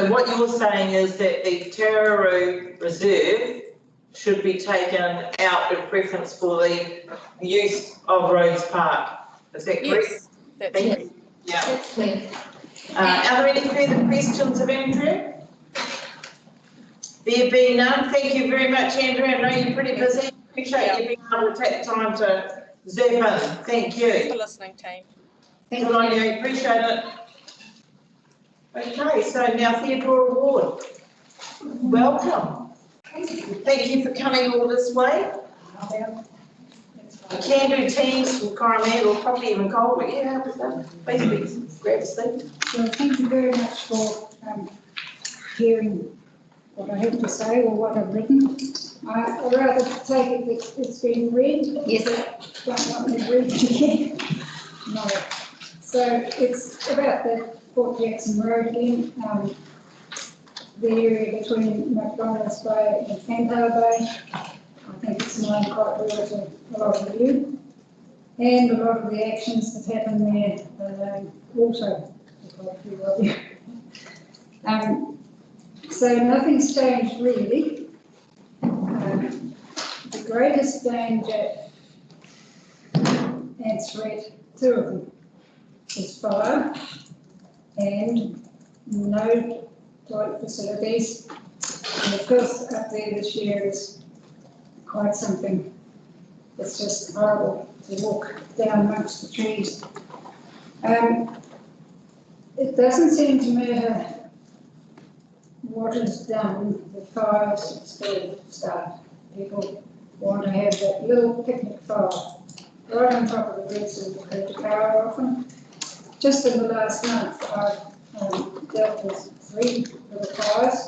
Speaker 2: what you're saying is that the Tararoo Reserve should be taken out in preference for the use of Rhodes Park. Is that correct?
Speaker 11: Yes, that's correct.
Speaker 2: Yeah.
Speaker 5: That's clear.
Speaker 2: Are there any further questions of Andrew? There being none, thank you very much, Andrew. I know you're pretty busy. Appreciate you being able to take the time to zap in. Thank you.
Speaker 11: Thanks for listening, team.
Speaker 2: Good on you. Appreciate it. Okay, so now Theodore Ward. Welcome. Thank you for coming all this way. You can do teams from Coromandel or probably even Colwell. Yeah, please grab a seat.
Speaker 13: So thank you very much for hearing what I have to say or what I've written. I'd rather take it that it's been read. Yes. Don't want me to read it again. No. So it's about the Port Jackson Road again, the area between McDonald's Bay and Fantail Bay. I think it's known quite well to a lot of you. And a lot of the actions that happen there are known also to quite a few of you. So nothing's changed really. The greatest danger and threat, two of them, is fire and no toilet facilities. And of course up there this year is quite something. It's just horrible to walk down amongst the trees. It doesn't seem to matter what is done, the fires still start. People want to have that little picnic fire right on top of the roots of the car often. Just in the last month, I've dealt with 3 little fires.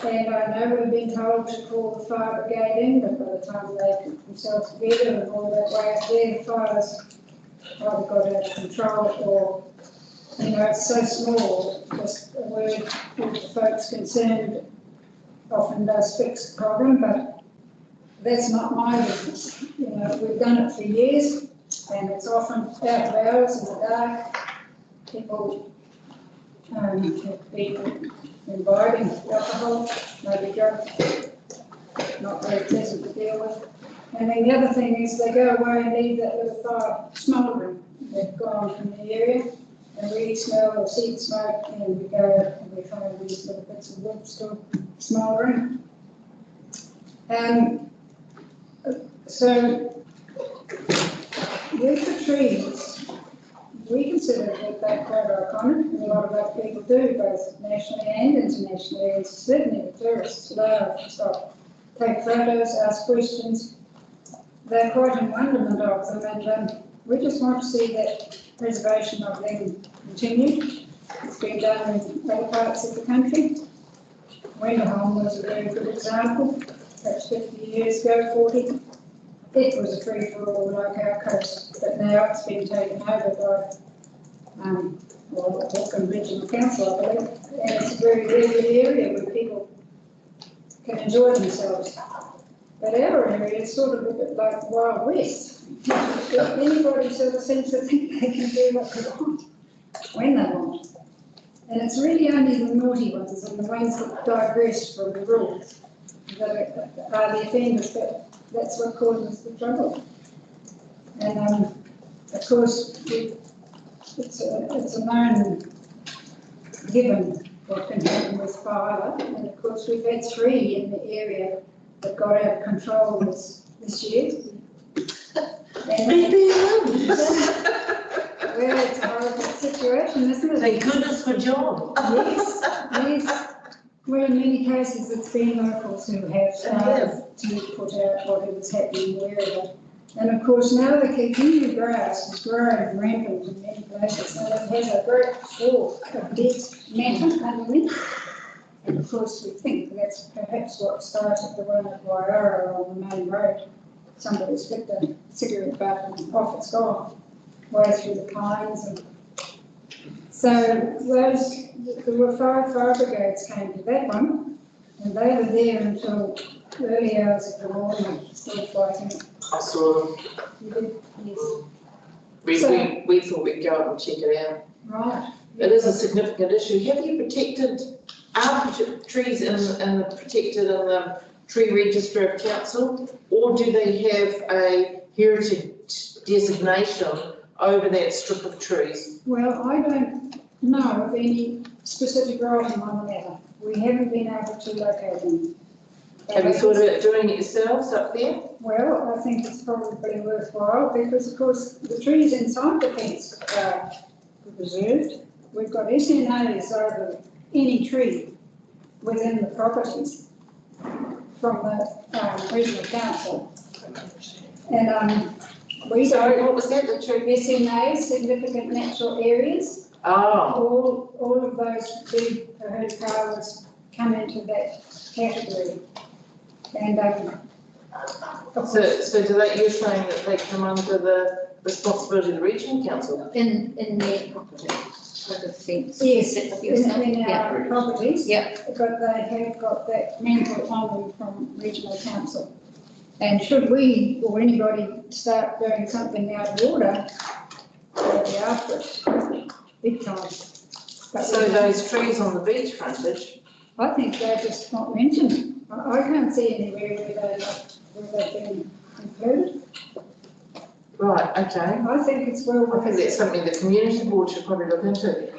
Speaker 13: And I know we've been told to call the fire brigade in, but by the time they put themselves together and all that way up there, the fires either got out of control or, you know, it's so small, just a word with the folks concerned often does fix the problem, but that's not my business. You know, we've done it for years, and it's often out of hours in the dark. People have been imbibing alcohol, maybe drugs, not very pleasant to deal with. And then the other thing is they go away and leave that little fire smouldering. They've gone from the area and we smell or see the smoke, and we go and we find these little bits of wood still smouldering. So with the trees, we consider that they're quite iconic, and a lot of other people do, both nationally and internationally, and certainly the tourists love to stop, take photos, ask questions. They're quite in wonderment of them, and we just want to see that preservation of them continue. It's been done in other parts of the country. Wenderholm was a very good example, perhaps 50 years ago, 40. It was a free-for-all like our coast, but now it's been taken over by Auckland Regional Council, I believe, and it's a very, very good area where people can enjoy themselves. But our area is sort of a bit like the Wild West. Anybody sort of seems to think they can do what they want, when they want. And it's really only the naughty ones and the ones that digress from the rules that are the offenders, but that's what causes the trouble. And of course, it's a known given what can happen with fire. And of course, we've had 3 in the area that got out of control this year. And Well, it's a horrible situation, isn't it?
Speaker 2: Thank goodness for John.
Speaker 13: Yes, yes. Well, in many cases, it's been locals who have started to put out whatever's happening wherever. And of course, now the kikuyu grass is growing rampant in many places, and it has a great wall of dead matter underneath. And of course, we think that's perhaps what started the one at Waiara on the main road. Somebody's flicked a cigarette butt and off it's gone, way through the pines. And so there were 5 fire brigades came to that one, and they were there until early hours of the morning, still fighting.
Speaker 2: I saw them.
Speaker 13: You did, yes.
Speaker 2: We thought we'd go up and check it out.
Speaker 13: Right.
Speaker 2: It is a significant issue. Have you protected, are trees in protected in the tree register of council, or do they have a heritage designation over that strip of trees?
Speaker 13: Well, I don't know of any specific writing on the matter. We haven't been able to locate them.
Speaker 2: Have you thought about doing it yourselves up there?
Speaker 13: Well, I think it's probably worthwhile because, of course, the trees inside the fence are preserved. We've got SNAs over any tree within the properties from the regional council. And we
Speaker 2: Sorry, what was that? The tree?
Speaker 13: SNAs, significant natural areas.
Speaker 2: Oh.
Speaker 13: All of those big herd cows come into that category. And
Speaker 2: so do they, you're saying that they come under the responsibility of the regional council?
Speaker 5: In their property, with the fence.
Speaker 13: yes,
Speaker 5: Yourself.
Speaker 13: in our properties.
Speaker 5: Yeah.
Speaker 13: But they have got that mantle on them from regional council. And should we or anybody start doing something out of order, they'll be after it, big time. But
Speaker 2: So those trees on the beach frontage,
Speaker 13: I think they're just not mentioned. I can't see anywhere where they've been included.
Speaker 2: right, okay.
Speaker 13: I think it's well
Speaker 2: I think
Speaker 13: worth
Speaker 2: that's something the community board should probably look into.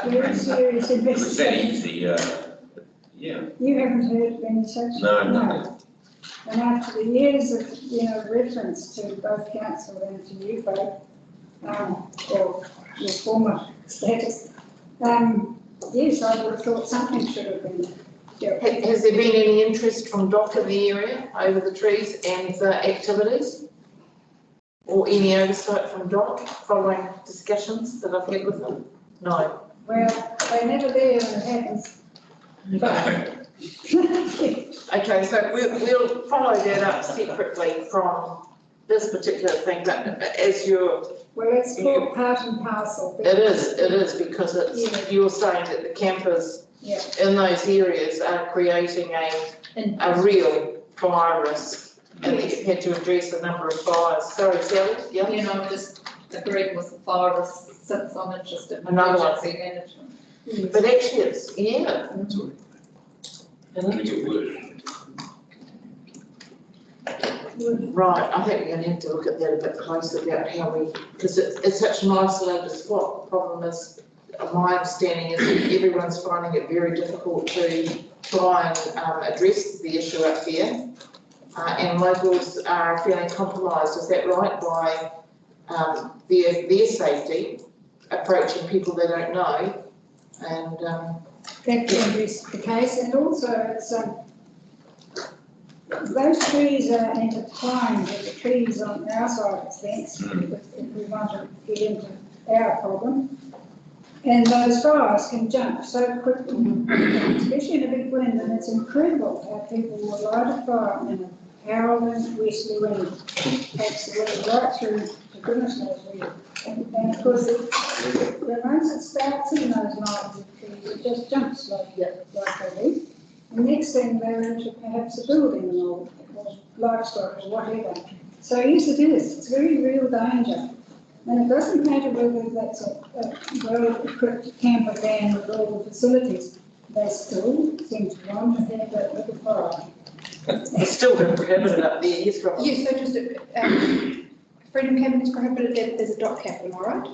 Speaker 13: very serious
Speaker 14: It was that
Speaker 13: investigation.
Speaker 14: easy, yeah.
Speaker 13: You haven't heard of any such?
Speaker 14: No, nothing.
Speaker 13: And after the years of, reference to both council and to you folk, or your former status, yes, I would have thought something should have been.
Speaker 2: Has there been any interest from DOC in the area over the trees and the activities? Or any oversight from DOC following discussions that I've had with them? No.
Speaker 13: Well, they're never there when it happens. But
Speaker 2: Okay, so we'll follow that up separately from this particular thing, but as you're.
Speaker 13: Well, it's called part and parcel.
Speaker 2: It is because it's, you're saying that the campers in those areas are creating a real fire risk. And they had to address a number of fires. Sorry, Sally, yeah?
Speaker 5: I'm just agreeing with the fire risk since I'm interested in
Speaker 2: Another one.
Speaker 5: emergency management.
Speaker 2: But actually it's, yeah.
Speaker 14: Can it get worse?
Speaker 2: Right, I think we're going to have to look at that a bit closer about how we, because it's such an isolated spot. The problem is, my understanding is that everyone's finding it very difficult to try and address the issue up here. And locals are feeling compromised, is that right, by their safety, approaching people they don't know, and
Speaker 13: that can be the case, and also it's those trees are intertwined with the trees on our side of the fence, if we want to get into our problem. And those fires can jump so quickly, especially in a big wind, and it's incredible how people will light a fire in a howling westerly wind. Takes the wind right through to goodness knows where. And of course, once it starts in those lines of trees, it just jumps like they do. And next thing they're into perhaps a building or livestock or whatever. So yes, it is. It's very real danger. And it doesn't matter whether that's a well-equipped camper van with all the facilities, they still seem to want to have that little fire.
Speaker 2: it's still been prohibited up there, yes, Robert?
Speaker 5: Yes, so just, Freedom Camping is prohibited, there's a dock camp, am I right?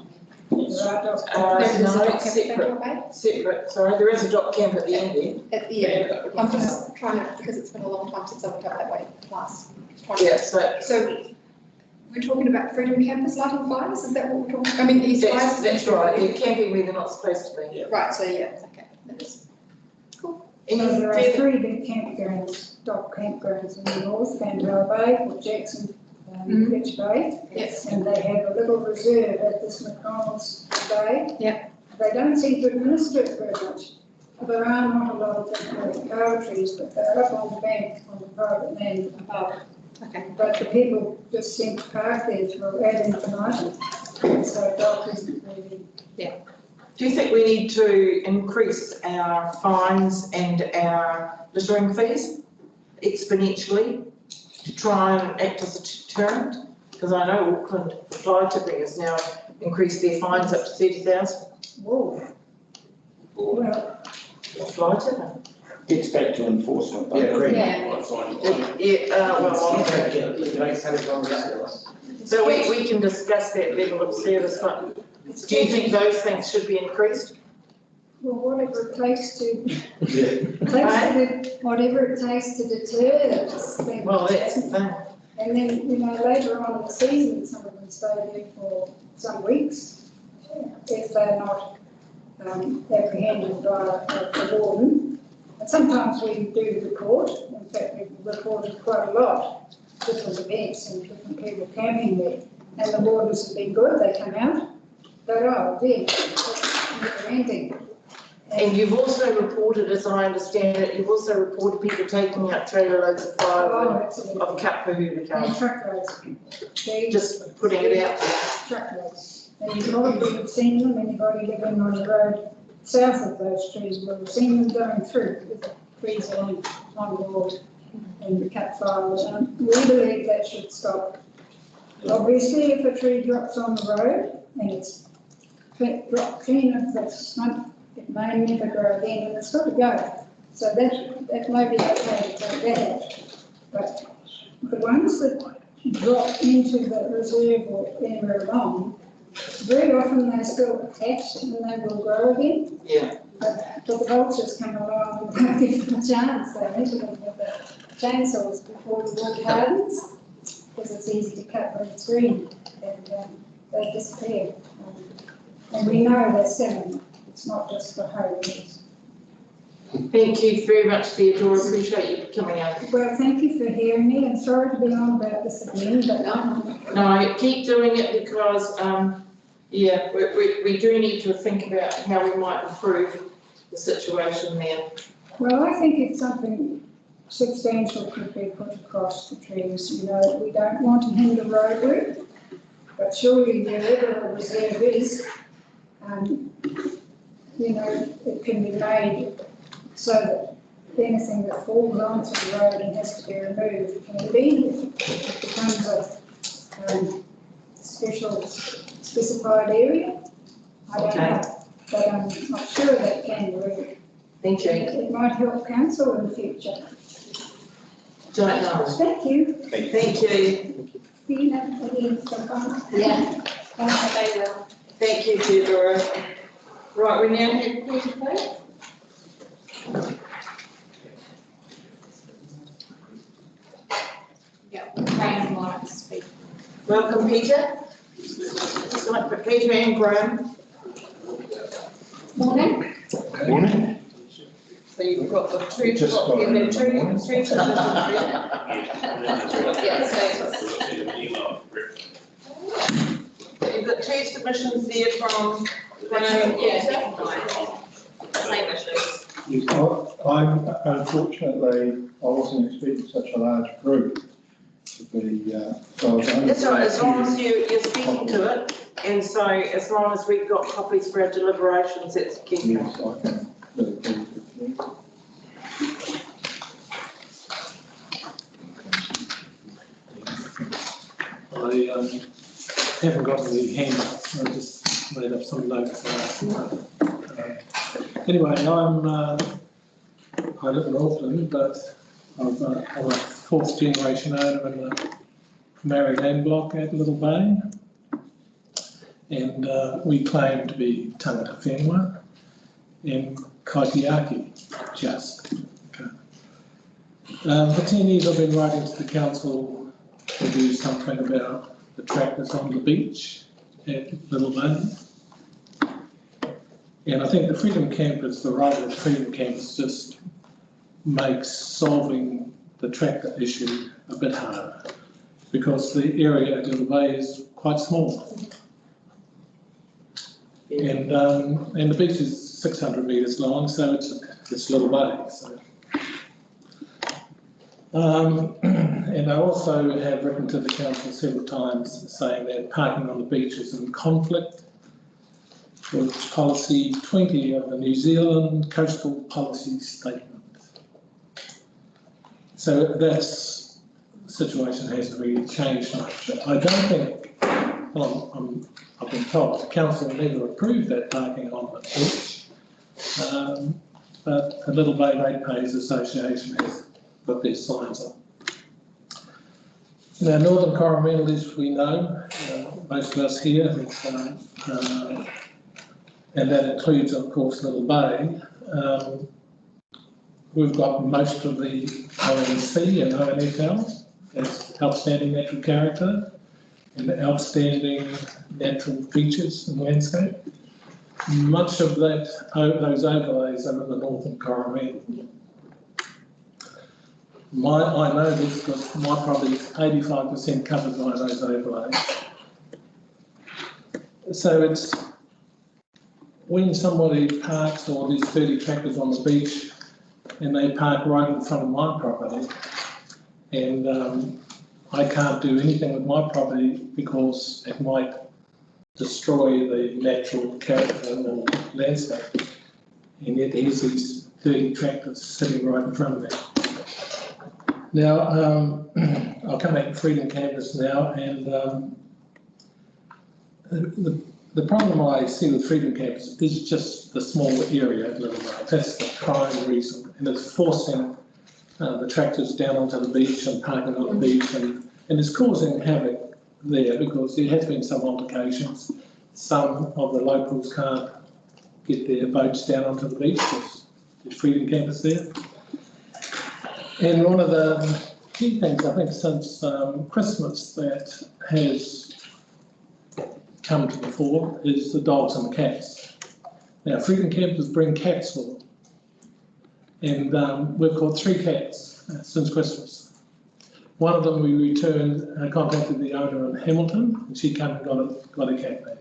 Speaker 2: No, it's separate, sorry, there is a dock camp at the end there.
Speaker 5: Yeah, I'm just trying to, because it's been a long time since I went up that way last.
Speaker 2: Yeah, so
Speaker 5: So We're talking about Freedom Campus light on fires, is that what we're talking, I mean, these
Speaker 2: That's,
Speaker 5: fires?
Speaker 2: that's right, they're camping where they're not supposed to be.
Speaker 5: Right, so yeah, okay, that is, cool.
Speaker 13: So there are three big campgrounds, dock campgrounds in the north, Campbell Bay, Port Jackson, Rich Bay.
Speaker 5: Yes.
Speaker 13: And they have a little reserve at this McDonald's Bay.
Speaker 5: Yeah.
Speaker 13: They don't seem to administer it very much. There are not a lot of different power trees, but they're up on the bank on the private land above.
Speaker 5: Okay.
Speaker 13: But the people just seem to park there for ad infinitum. And so dock isn't really.
Speaker 2: Do you think we need to increase our fines and our littering fees exponentially to try and act as a deterrent? Because I know Auckland fly tipping has now increased their fines up to 30,000.
Speaker 13: Whoa. Well,
Speaker 2: Fly tipping.
Speaker 4: Gets back to enforcement. though.
Speaker 5: Yeah.
Speaker 2: So we can discuss that level of service, but do you think those things should be increased?
Speaker 13: well, whatever it takes to,
Speaker 2: Right.
Speaker 13: whatever it takes to deter this thing.
Speaker 2: Well, that's the thing.
Speaker 13: And then, later on in the season, some of them stay there for some weeks, if they're not apprehended by the warden. And sometimes we do report, in fact, we've reported quite a lot, different events and different people camping there. And the wardens have been good, they come out, but oh dear, it's never ending.
Speaker 2: And you've also reported, as I understand it, you've also reported people taking out trailer loads of firewood,
Speaker 13: absolutely.
Speaker 2: of cut for who
Speaker 13: And truckloads. They-
Speaker 2: just putting it out there.
Speaker 13: Truckloads. And you've probably have seen them, anybody living on the road south of those trees will have seen them going through with the trees on board and cut firewood. And we believe that should stop. Obviously, if a tree drops on the road and it's dropped clean of the stump, it may never grow again, and it's got to go. So that may be okay to take that out. But the ones that drop into the reserve or anywhere along, very often they're still attached and they will grow again.
Speaker 2: Yeah.
Speaker 13: But the vultures come along and give them a chance. They hit them with the chainsaws before the wood hardens, because it's easy to cut when it's green, and they disappear. And we know they're selling. It's not just for home use.
Speaker 2: Thank you very much, Theodore. Appreciate you coming out.
Speaker 13: Well, thank you for hearing me, and sorry to be on about this again, but
Speaker 2: No, keep doing it because, we do need to think about how we might improve the situation there.
Speaker 13: well, I think if something substantial could be put across the trees, we don't want to hinder road work, but surely wherever a reserve is, it can be made so that anything that falls onto the road and has to be removed can be, if it becomes a special specified area. I don't know, but I'm not sure that can work.
Speaker 2: Thank you.
Speaker 13: It might help council in the future.
Speaker 2: Don't know.
Speaker 13: Thank you.
Speaker 2: Thank you.
Speaker 13: See you again sometime.
Speaker 2: Yeah.
Speaker 13: They will.
Speaker 2: Thank you, Theodora. Right, we now have Peter Plate. Welcome, Peter. It's like for Peter and Graham.
Speaker 5: Morning.
Speaker 14: Morning.
Speaker 2: So you've got the two,
Speaker 14: Just got
Speaker 2: you've
Speaker 14: it
Speaker 2: got
Speaker 14: in the morning.
Speaker 2: two You've got two submissions there from Graham and Peter. Same issues.
Speaker 15: Unfortunately, I wasn't expecting such a large group to be, so I was only.
Speaker 2: That's right, as long as you're speaking to it, and so as long as we've got copies for our deliberations, that's the key thing.
Speaker 15: Yes, I can do it very quickly.
Speaker 16: I haven't got the handout, I just made up some notes. Anyway, I live in Auckland, but I'm a fourth generation owner in the Maori land block at Little Bay. And we claim to be tangata whenua and kaitiaki, just. Okay. For 10 years I've been writing to the council to do something about the tractors on the beach at Little Bay. And I think the Freedom Campers, the right of the Freedom Campers just makes solving the tractor issue a bit harder because the area at Little Bay is quite small. And the beach is 600 metres long, so it's Little Bay. So. And I also have written to the council several times saying that parking on the beach is in conflict with policy 20 of the New Zealand Coastal Policy Statement. So that situation hasn't really changed much. I don't think, well, I've been told the council never approved that parking on the beach, but the Little Bay Ratepayers Association has put their signs up. Now, Northern Coromandel, as we know, most of us here, and that includes, of course, Little Bay. We've got most of the ONC and ONFL as outstanding natural character and outstanding natural features and landscape. Much of those overlays are in the Northern Coromandel. I know this because my property is 85% covered by those overlays. So it's when somebody parks or there's 30 tractors on the beach and they park right in front of my property and I can't do anything with my property because it might destroy the natural character or landscape. And yet there's these 30 tractors sitting right in front of me. Now, I'll come back to Freedom Campus now, and the problem I see with Freedom Campus is just the small area at Little Bay. That's the prime reason, and it's forcing the tractors down onto the beach and parking on the beach, and it's causing havoc there because there has been some altercations. Some of the locals can't get their boats down onto the beach because there's Freedom Campus there. And one of the key things, I think, since Christmas that has come to the fore is the dogs and the cats. Now, Freedom Campers bring cats with them. And we've caught 3 cats since Christmas. One of them we returned, contacted the owner in Hamilton, and she came and got a cat back.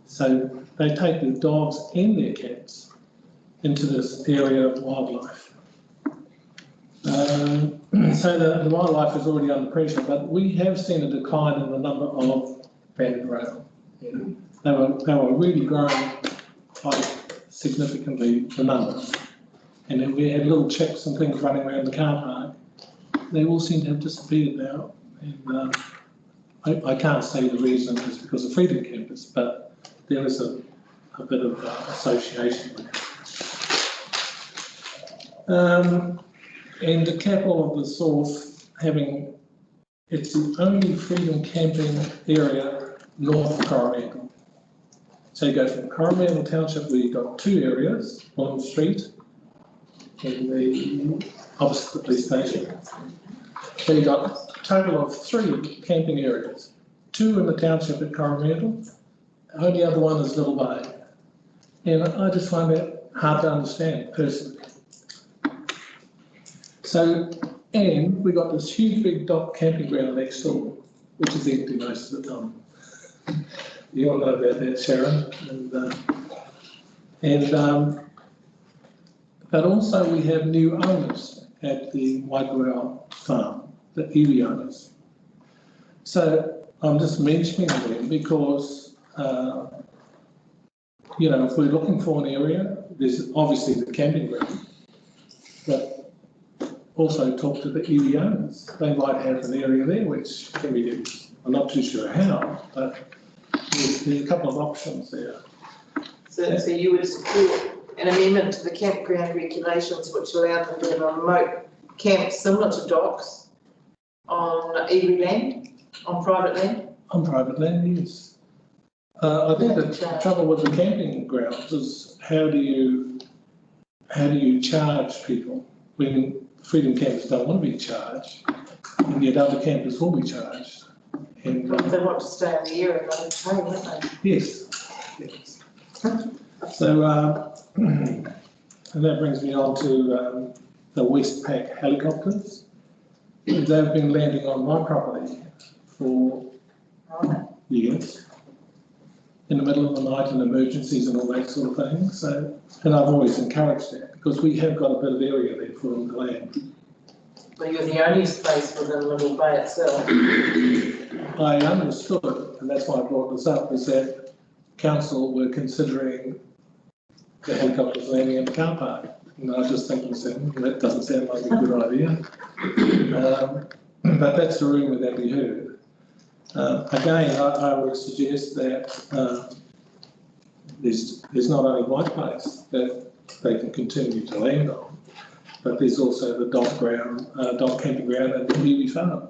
Speaker 16: So they take their dogs and their cats into this area of wildlife. So the wildlife is already under pressure, but we have seen a decline in the number of banded rail. They were really growing quite significantly, the numbers. And then we had little chicks and things running around the car park. They all seem to have disappeared now. And I can't say the reason is because of Freedom Campus, but there is a bit of association there. And to cap all of this off, it's the only Freedom Camping area north of Coromandel. So you go from Coromandel Township, where you've got 2 areas, William Street and the opposite the police station. So you've got a total of 3 camping areas, 2 in the township at Coromandel, the only other one is Little Bay. And I just find that hard to understand personally. So, and we got this huge big dock camping ground next door, which is empty most of the time. You all know about that, Sharon. But also we have new owners at the Waikawa farm, the iwi owners. So I'm just mentioning them because, you know, if we're looking for an area, there's obviously the camping ground, but also talk to the iwi owners. They might have an area there which can be used. I'm not too sure how, but there's a couple of options there.
Speaker 2: So you would support an amendment to the campground regulations which allow them to have a remote camp similar to docks on iwi land, on private land?
Speaker 16: On private land, yes. I think the trouble with the camping grounds is how do you charge people when Freedom Campers don't want to be charged, and yet other campers will be charged. And,
Speaker 2: Well, if they want to stay in the area, they'll pay, won't they?
Speaker 16: yes, yes. So, and that brings me on to the Westpac helicopters. They've been landing on my property for years, in the middle of the night and emergencies and all that sort of thing. So, and I've always encouraged that because we have got a bit of area there for them to land.
Speaker 2: But you're the only space within the little bay itself.
Speaker 16: I understood, and that's why I brought this up, is that council were considering the helicopters landing in the car park. And I just think that doesn't sound like a good idea. But that's the rumour that we heard. Again, I would suggest that there's not only one place that they can continue to land on, but there's also the dog camping ground and the Kiwi farm.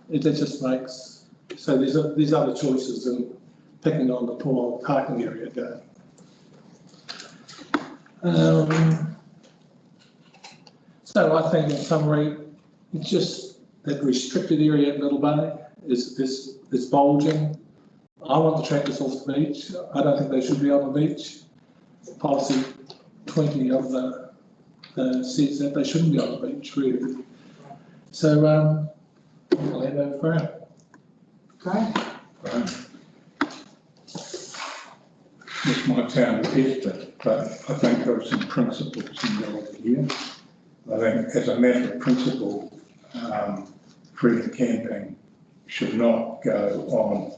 Speaker 16: It just makes, so there's other choices than picking on the poor parking area again. So I think in summary, it's just that restricted area at Little Bay is bulging. I want the tractors off the beach. I don't think they should be on the beach. Policy 20 of the says that they shouldn't be on the beach, really. So I'll hand over for now.
Speaker 2: Great.
Speaker 15: This might sound desperate, but I think there are some principles involved here. I think as a matter of principle, freedom camping should not go on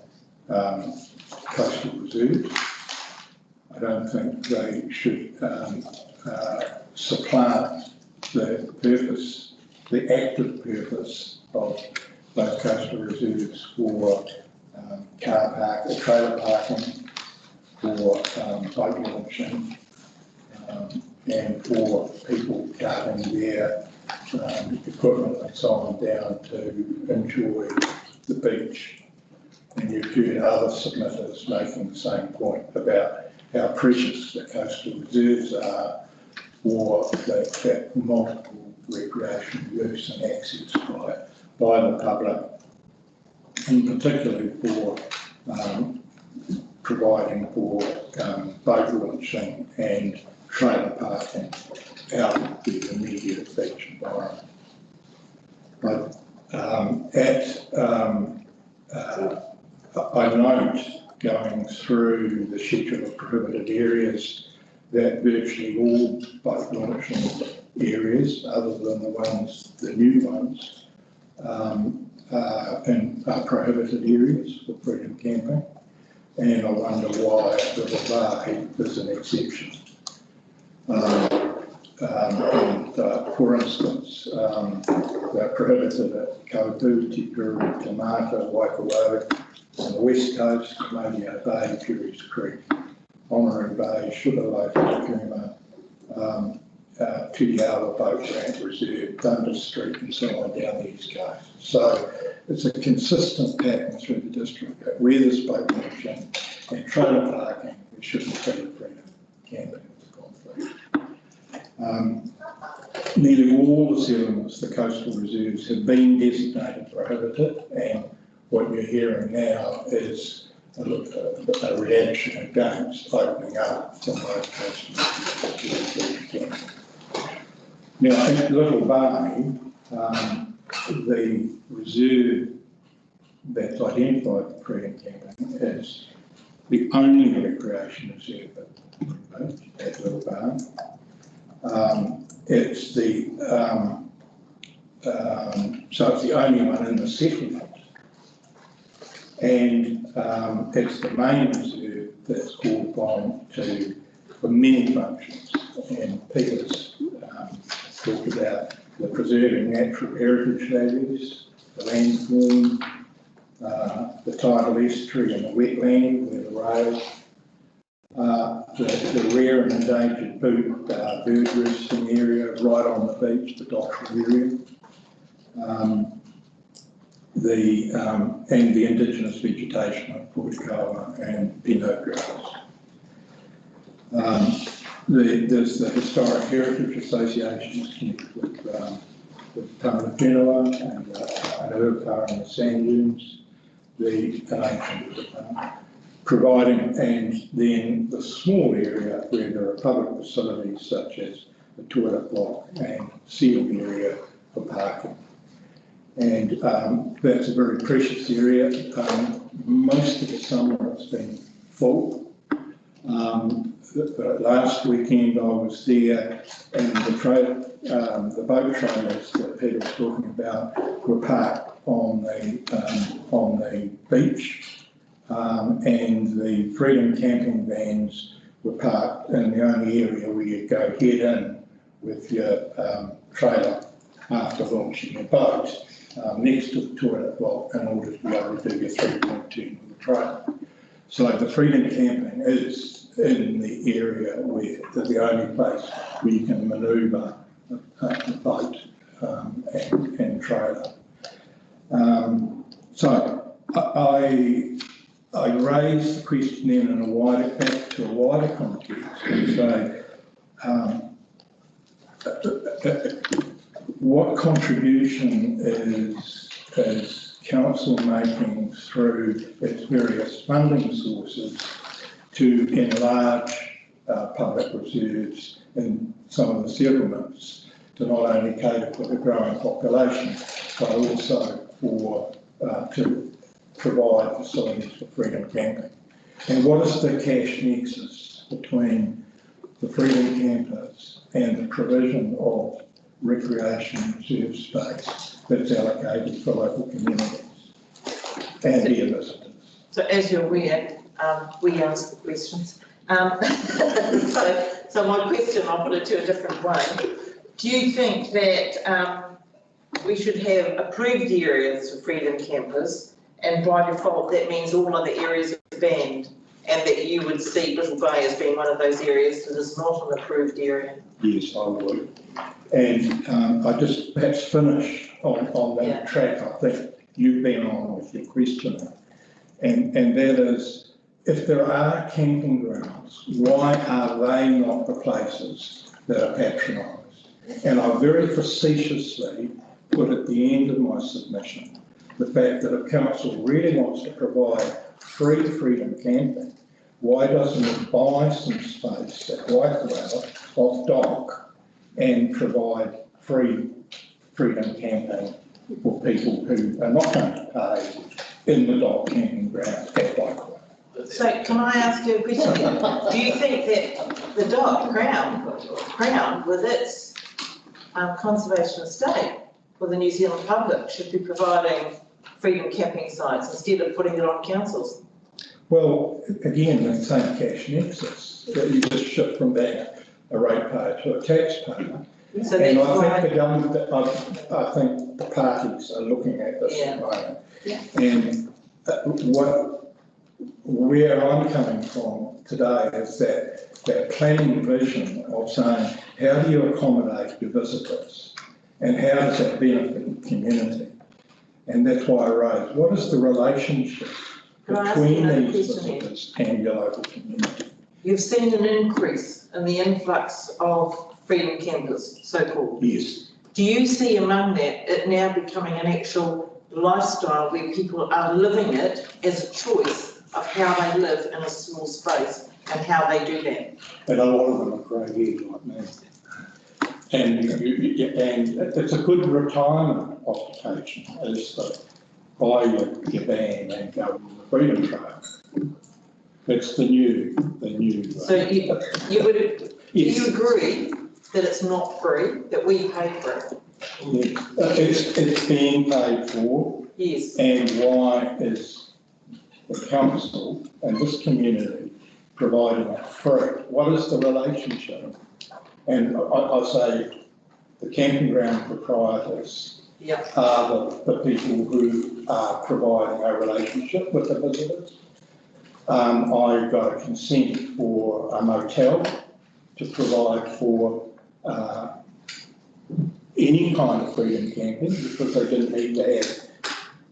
Speaker 15: coastal reserves. I don't think they should supplant the purpose, the active purpose of those coastal reserves for car park or trailer parking, for boat launching, and for people carting their equipment and so on down to enjoy the beach. And you've heard other submitters making the same point about how precious the coastal reserves are for that multiple recreational use and access by the public, and particularly for providing for boat launching and trailer parking out of the immediate beach environment. But I note going through the schedule of prohibited areas that virtually all boat launching areas, other than the new ones, are prohibited areas for freedom camping. And I wonder why Little Bay is an exception. For instance, they're prohibited at Kawapu, Tikuru, Tamata, Waikawa, on the west coast, Radio Bay, Furies Creek, Honore Bay, Sugarloaf, Tukuma, Tudiala Boat Ramp Reserve, Dundas Street, and so on down the east coast. So it's a consistent pattern through the district that where there's boat launching and trailer parking, we shouldn't be freedom camping as a conflict. Nearly all the settlements, the coastal reserves, have been designated prohibited, and what you're hearing now is a reaction against opening up some of those coastal reserves. Now, at Little Bay, the reserve that's identified for freedom camping is the only recreation reserve at Little Bay. It's the so it's the only one in the settlement, and it's the main reserve that's called upon for many functions. And Peter's talked about the preserving natural heritage values, the landform, the tidal estuary and the wetland where the rail, the rare and endangered bird roosting area right on the beach, the doctoral area, and the indigenous vegetation of Portugal and Pinot Gras. There's the Historic Heritage Associations connected with Tamarapenua and Urupara and the sand dunes. the arrangement, providing, and then the small area where there are public facilities such as the toilet block and sealed area for parking. And that's a very precious area. Most of the summer it's been full. Last weekend I was there, and the boat trailers that Peter was talking about were parked on the beach, and the Freedom Camping vans were parked in the only area where you go head in with your trailer after launching your boat, next to the toilet block, in order to be able to do your 3-point turn with the trailer. So the Freedom Camping is in the area where the only place where you can manoeuvre a boat and trailer. So I raised the question then in a wider context and say, what contribution is council making through its various funding sources to enlarge public reserves in some of the settlements to not only cater for the growing population, but also to provide facilities for freedom camping? And what is the cash nexus between the freedom campers and the provision of recreation reserve space that's allocated for local communities and their visitors?
Speaker 2: So as you're aware, we ask the questions. So my question, I'll put it to a different way. Do you think that we should have approved areas for freedom campers, and by default that means all other areas are banned, and that you would see Little Bay as being one of those areas that is not an approved area?
Speaker 15: Yes, I would. And I just perhaps finish on that track I think you've been on with your question. And that is, if there are camping grounds, why are they not the places that are patronised? And I very facetiously put at the end of my submission the fact that if council really wants to provide free freedom camping, why doesn't it buy some space at Waikawa off dock and provide free freedom camping for people who are not going to pay in the dock camping ground at Waikawa?
Speaker 2: So can I ask you a question? Do you think that the dock Crown with its conservation estate for the New Zealand public should be providing freedom camping sites instead of putting it on councils?
Speaker 15: Well, again, the same cash nexus, that you just shift from being a ratepayer to a taxpayer.
Speaker 2: So
Speaker 15: and I think the government, I think the parties are looking at this at the moment.
Speaker 2: Yeah.
Speaker 15: And where I'm coming from today is that planning vision of saying, how do you accommodate your visitors and how does that benefit the community? And that's why I raised, what is the relationship between these visitors and your local community?
Speaker 2: You've seen an increase in the influx of freedom campers, so-called.
Speaker 15: Yes.
Speaker 2: Do you see among that it now becoming an actual lifestyle where people are living it as a choice of how they live in a small space and how they do that?
Speaker 15: And a lot of them are grey-haired like me. And it's a good retirement occupation is to buy your van and go on the Freedom Trail. It's the new.
Speaker 2: So you would, yes. Do you agree that it's not free, that we pay for it?
Speaker 15: Yes. It's being paid for.
Speaker 2: Yes.
Speaker 15: And why is the council and this community providing it free? What is the relationship? And I say the camping ground proprietors are the people who are providing a relationship with the visitors. I got a consent for a motel to provide for any kind of freedom camping because they didn't need to have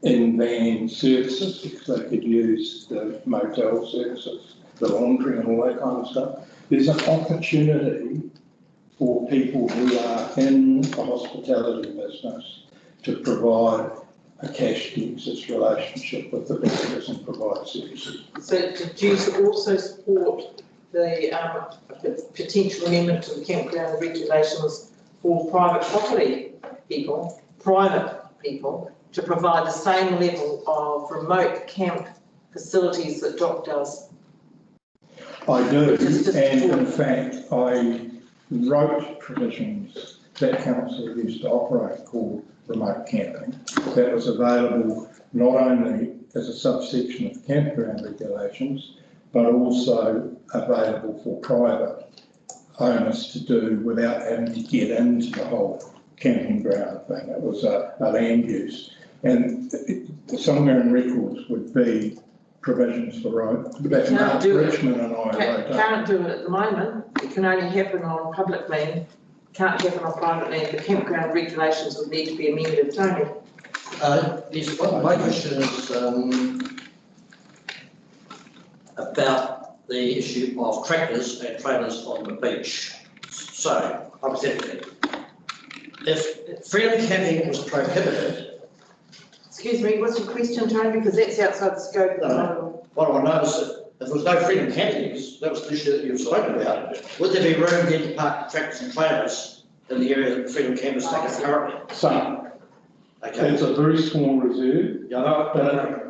Speaker 15: in-van services because they could use the motel services, the laundry and all that kind of stuff. There's an opportunity for people who are in the hospitality business to provide a cash access relationship with the visitors and provide services.
Speaker 2: So did you also support the potential amendment to the campground regulations for private property people, to provide the same level of remote camp facilities that DOC does?
Speaker 15: I do, and in fact, I wrote provisions that council used to operate called remote camping, that was available not only as a subsection of campground regulations, but also available for private owners to do without having to get into the whole camping ground thing. It was a land use. And somewhere in records would be provisions for road. That's Richmond and I wrote up.
Speaker 2: Can't do it at the moment. It can only happen on public land. Can't happen on private land. The campground regulations would need to be amended. Tony?
Speaker 17: Yes, my question is about the issue of tractors and trailers on the beach. So, hypothetically, if freedom camping was prohibited.
Speaker 2: Excuse me, what's your question, Tony? Because that's outside the scope of the model.
Speaker 17: What I know is that if there was no freedom camping, that was the issue that you've spoken about, would there be room then to park tractors and trailers in the area that freedom campers take up currently?
Speaker 15: Some.
Speaker 17: Okay.
Speaker 15: It's a very small reserve.
Speaker 17: Yeah, no,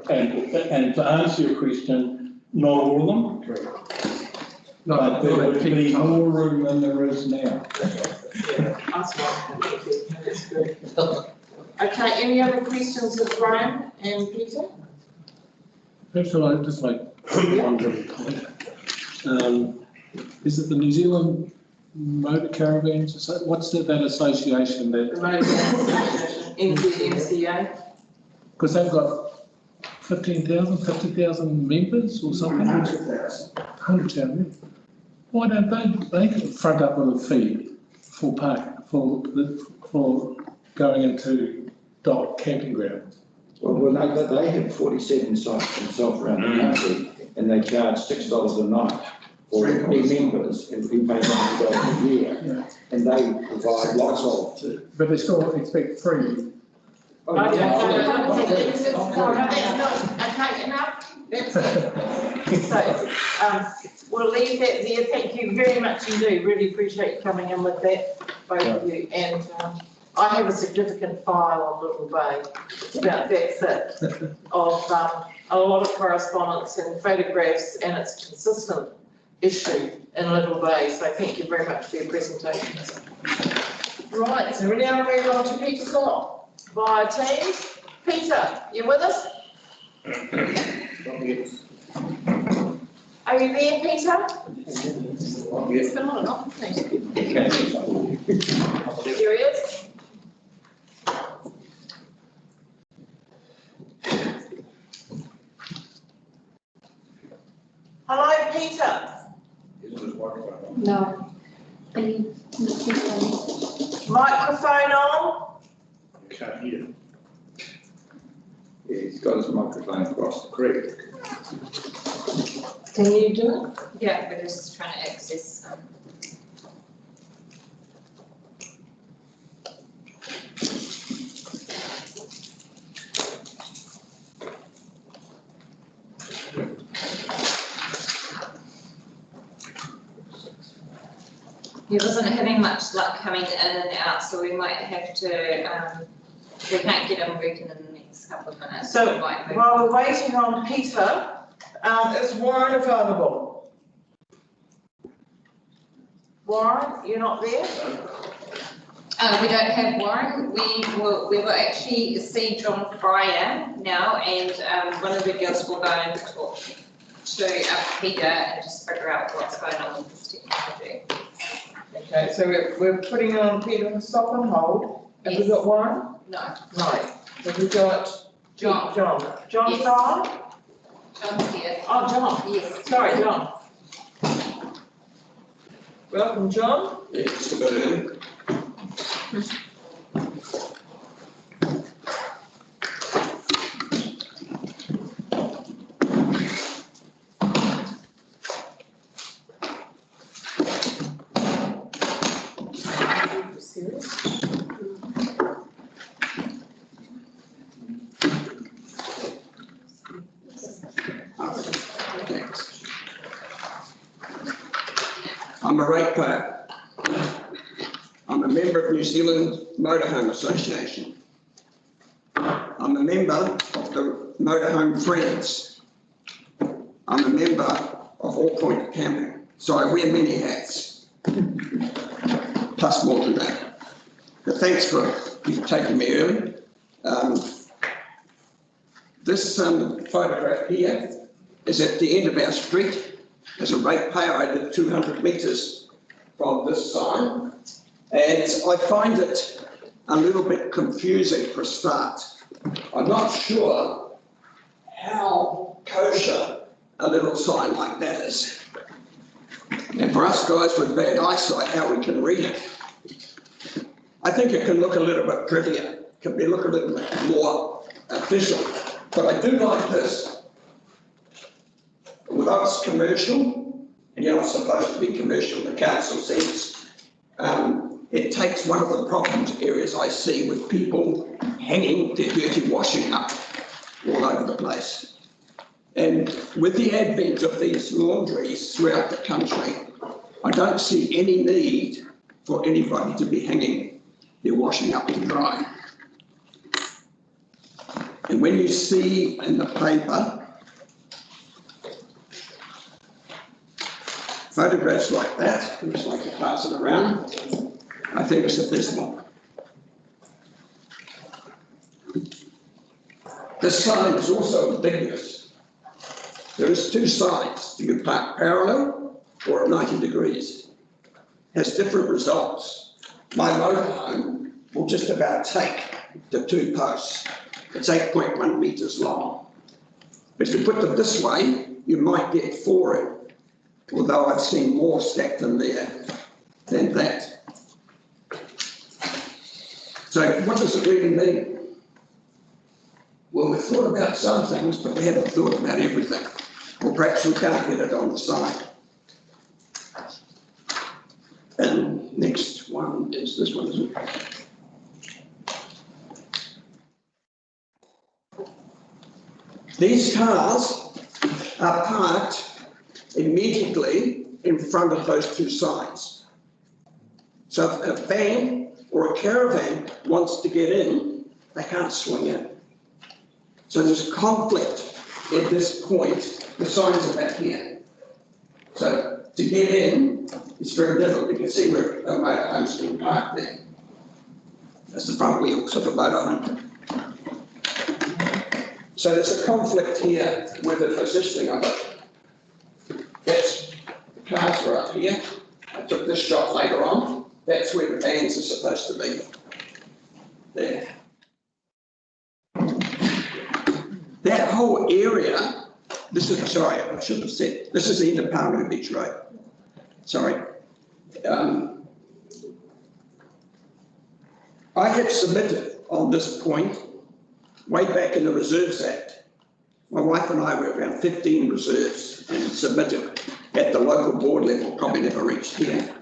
Speaker 15: and to answer your question, not all of them. But there would be more room than there is now.
Speaker 2: That's good. Okay, any other questions of Graham and Peter?
Speaker 16: Perhaps I'd just make one little comment. Is it the New Zealand Motor Caravans? What's that association there?
Speaker 2: The Motor Caravans Association, MCA.
Speaker 16: Because they've got 50,000 members or something? 100,000. 100,000. Why don't they front up with a fee for for going into DOC camping ground?
Speaker 4: Well, they have 47 sites themselves around the country, and they charge $6 a night for their members, and we pay $90 a year, and they provide lots of.
Speaker 1: But they still expect free.
Speaker 2: Okay, enough. So, we'll leave that there. Thank you very much indeed. Really appreciate you coming in with that, both of you. And I have a significant file on Little Bay. It's about that's it, of a lot of correspondence and photographs, and it's a consistent issue in Little Bay. So thank you very much for your presentations. Right, so we now move on to Peter Scott via Teams. Peter, you with us? Are you there, Peter? It's been on and off, hasn't it? Here he is. Hello, Peter.
Speaker 5: No.
Speaker 2: Microphone on.
Speaker 4: Can't hear. Yeah, he's got his microphone across the creek.
Speaker 2: Can you do it?
Speaker 5: Yeah, we're just trying to access.
Speaker 18: He wasn't having much luck coming in and out, so we might have to, we can't get him working in the next couple of minutes.
Speaker 2: So while we're waiting on Peter, is Warren available? Warren, you're not there?
Speaker 18: We don't have Warren. We will actually see John Fryer now, and one of the girls will go and talk to Peter and just figure out what's going on with this technology.
Speaker 2: Okay, so we're putting on Peter and stop on hold. Have we got Warren?
Speaker 18: No.
Speaker 2: Right. Have we got
Speaker 18: John?
Speaker 2: John
Speaker 18: Yes.
Speaker 2: Fryer?
Speaker 18: John's here.
Speaker 2: Oh, John.
Speaker 18: Yes.
Speaker 2: Sorry, John. Welcome, John.
Speaker 14: Yeah, just about early.
Speaker 19: I'm a ratepayer. I'm a member of New Zealand Motorhome Association. I'm a member of the Motorhome Friends. I'm a member of All Point Camping. So I wear many hats, plus more than that. But thanks for taking me early. This photograph here is at the end of our street. As a ratepayer, I did 200 metres from this sign, and I find it a little bit confusing for a start. I'm not sure how kosher a little sign like that is. And for us guys with bad eyesight, how we can read it. I think it can look a little bit prettier, it can look a little bit more official. But I do like this. Although it's commercial, and you're not supposed to be commercial, the council says, it takes one of the problems areas I see with people hanging their dirty washing up all over the place. And with the advent of these laundries throughout the country, I don't see any need for anybody to be hanging their washing up to dry. And when you see in the paper photographs like that, looks like you pass it around, I think it's abysmal. This sign is also ambiguous. There is two sides. Do you park parallel or at 90 degrees? It has different results. My motorhome will just about take the two posts. It's 8.1 metres long. But if you put them this way, you might get 4 in, although I've seen more stacked in there than that. So what does it really mean? Well, we've thought about some things, but we haven't thought about everything. Or perhaps we can't get it on the side. And next one is this one, isn't it? These cars are parked immediately in front of those two signs. So if a van or a caravan wants to get in, they can't swing in. So there's conflict at this point. The signs are back here. So to get in, it's very difficult. You can see where a motorhome's being parked there. That's the front wheels of a motorhome. So there's a conflict here with the positioning of it. That's, the cars are up here. I took this shot later on. That's where the vans are supposed to be. There. That whole area, this is, sorry, I should have said, this is the end of Palmer Beach Road. Sorry. I have submitted on this point way back in the Reserves Act. My wife and I were around 15 reserves and submitted at the local board level, probably never reached here.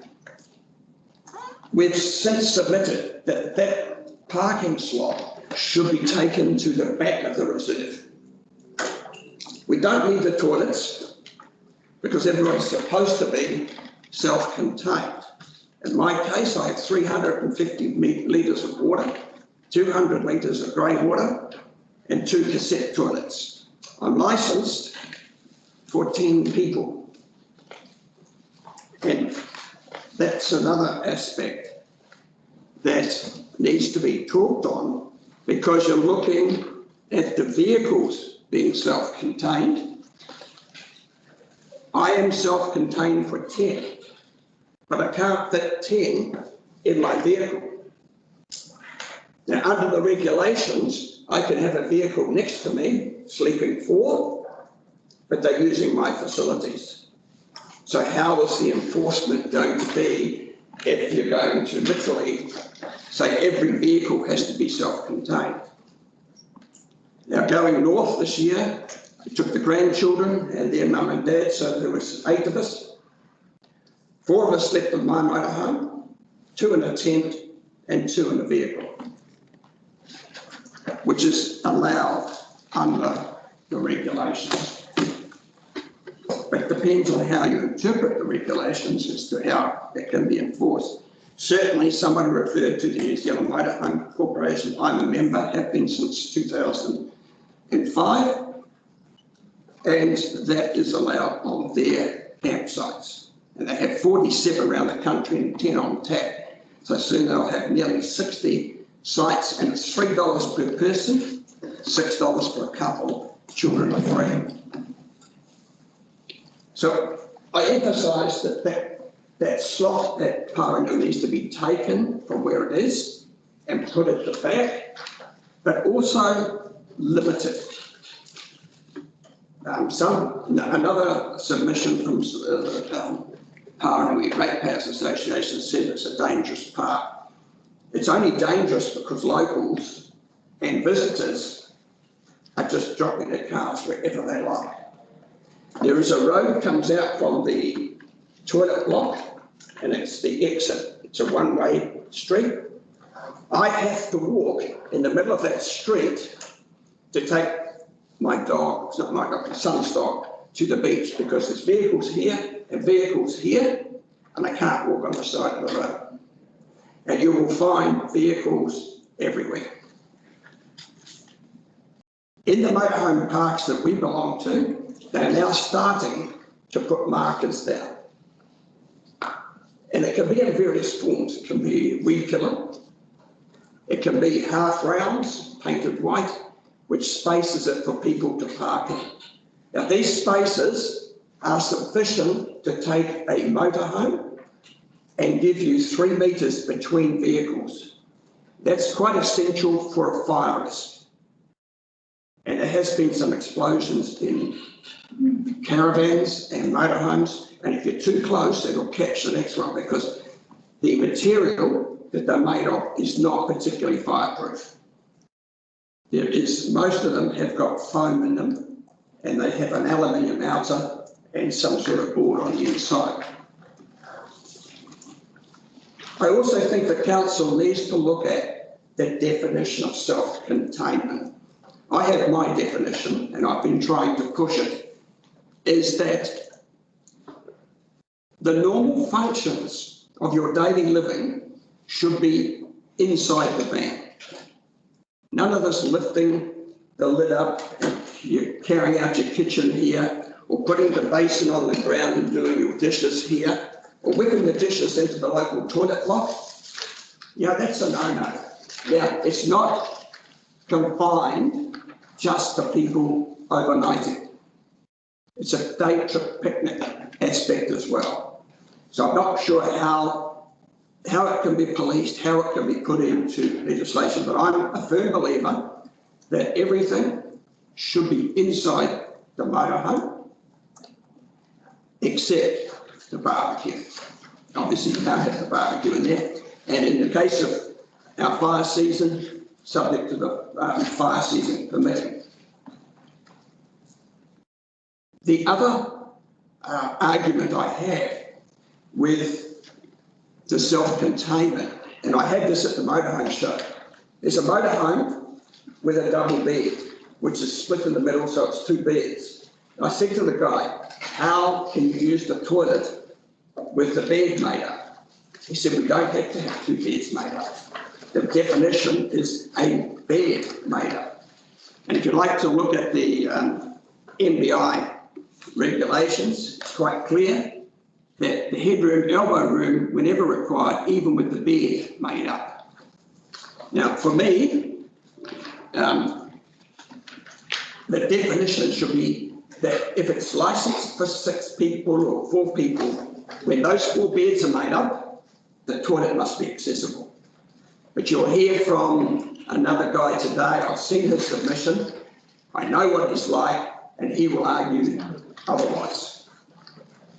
Speaker 19: We've since submitted that that parking slot should be taken to the back of the reserve. We don't need the toilets because everyone's supposed to be self-contained. In my case, I have 350 litres of water, 200 litres of grey water, and 2 cassette toilets. I'm licensed for 10 people. And that's another aspect that needs to be talked on because you're looking at the vehicles being self-contained. I am self-contained for 10, but I can't fit 10 in my vehicle. Now, under the regulations, I can have a vehicle next to me, sleeping 4, but they're using my facilities. So how is the enforcement going to be if you're going to literally say every vehicle has to be self-contained? Now, going north this year, I took the grandchildren and their mum and dad, so there was 8 of us. 4 of us slept in my motorhome, 2 in a tent and 2 in a vehicle, which is allowed under the regulations. but it depends on how you interpret the regulations as to how it can be enforced. Certainly, someone referred to the New Zealand Motorhome Corporation. I'm a member, have been since 2005, and that is allowed on their campsites. And they have 47 around the country and 10 on tap. So soon they'll have nearly 60 sites, and it's $3 per person, $6 for a couple, children are free. So I emphasise that slot at Parenga needs to be taken from where it is and put at the back, but also limited. Another submission from Parenga Ratepayers Association said it's a dangerous park. It's only dangerous because locals and visitors are just dropping their cars wherever they like. There is a road that comes out from the toilet block, and it's the exit. It's a one-way street. I have to walk in the middle of that street to take my dog, it's not my dog, my son's dog, to the beach, because there's vehicles here and vehicles here, and I can't walk on the side of the road. And you will find vehicles everywhere. In the motorhome parks that we belong to, they're now starting to put markers down. And it can be in various forms. It can be weed killer. It can be half rounds, painted white, which spaces it for people to park in. Now, these spaces are sufficient to take a motorhome and give you 3 metres between vehicles. That's quite essential for a fire risk. And there has been some explosions in caravans and motorhomes, and if you're too close, it'll catch the next one, because the material that they're made of is not particularly fireproof. Most of them have got foam in them, and they have an aluminium outer and some sort of board on the inside. I also think the council needs to look at the definition of self-containment. I have my definition, and I've been trying to push it, is that the normal functions of your daily living should be inside the van. None of this lifting the lid up and you're carrying out your kitchen here, or putting the basin on the ground and doing your dishes here, or whipping the dishes into the local toilet block. Yeah, that's a no-no. Yeah, it's not confined just to people overnighting. It's a day trip picnic aspect as well. So I'm not sure how it can be policed, how it can be put into legislation, but I'm a firm believer that everything should be inside the motorhome, except the barbecue. Obviously, you can't have the barbecue in there. And in the case of our fire season, subject to the fire season permitting. The other argument I have with the self-containment, and I had this at the motorhome show, there's a motorhome with a double bed, which is split in the middle, so it's 2 beds. And I said to the guy, how can you use the toilet with the bed made up? He said, we don't have to have 2 beds made up. The definition is a bed made up. And if you'd like to look at the MBI regulations, it's quite clear that the headroom, elbow room, whenever required, even with the bed made up. Now, for me, the definition should be that if it's licensed for 6 people or 4 people, when those 4 beds are made up, the toilet must be accessible. But you'll hear from another guy today, I've seen his submission, I know what he's like, and he will argue otherwise.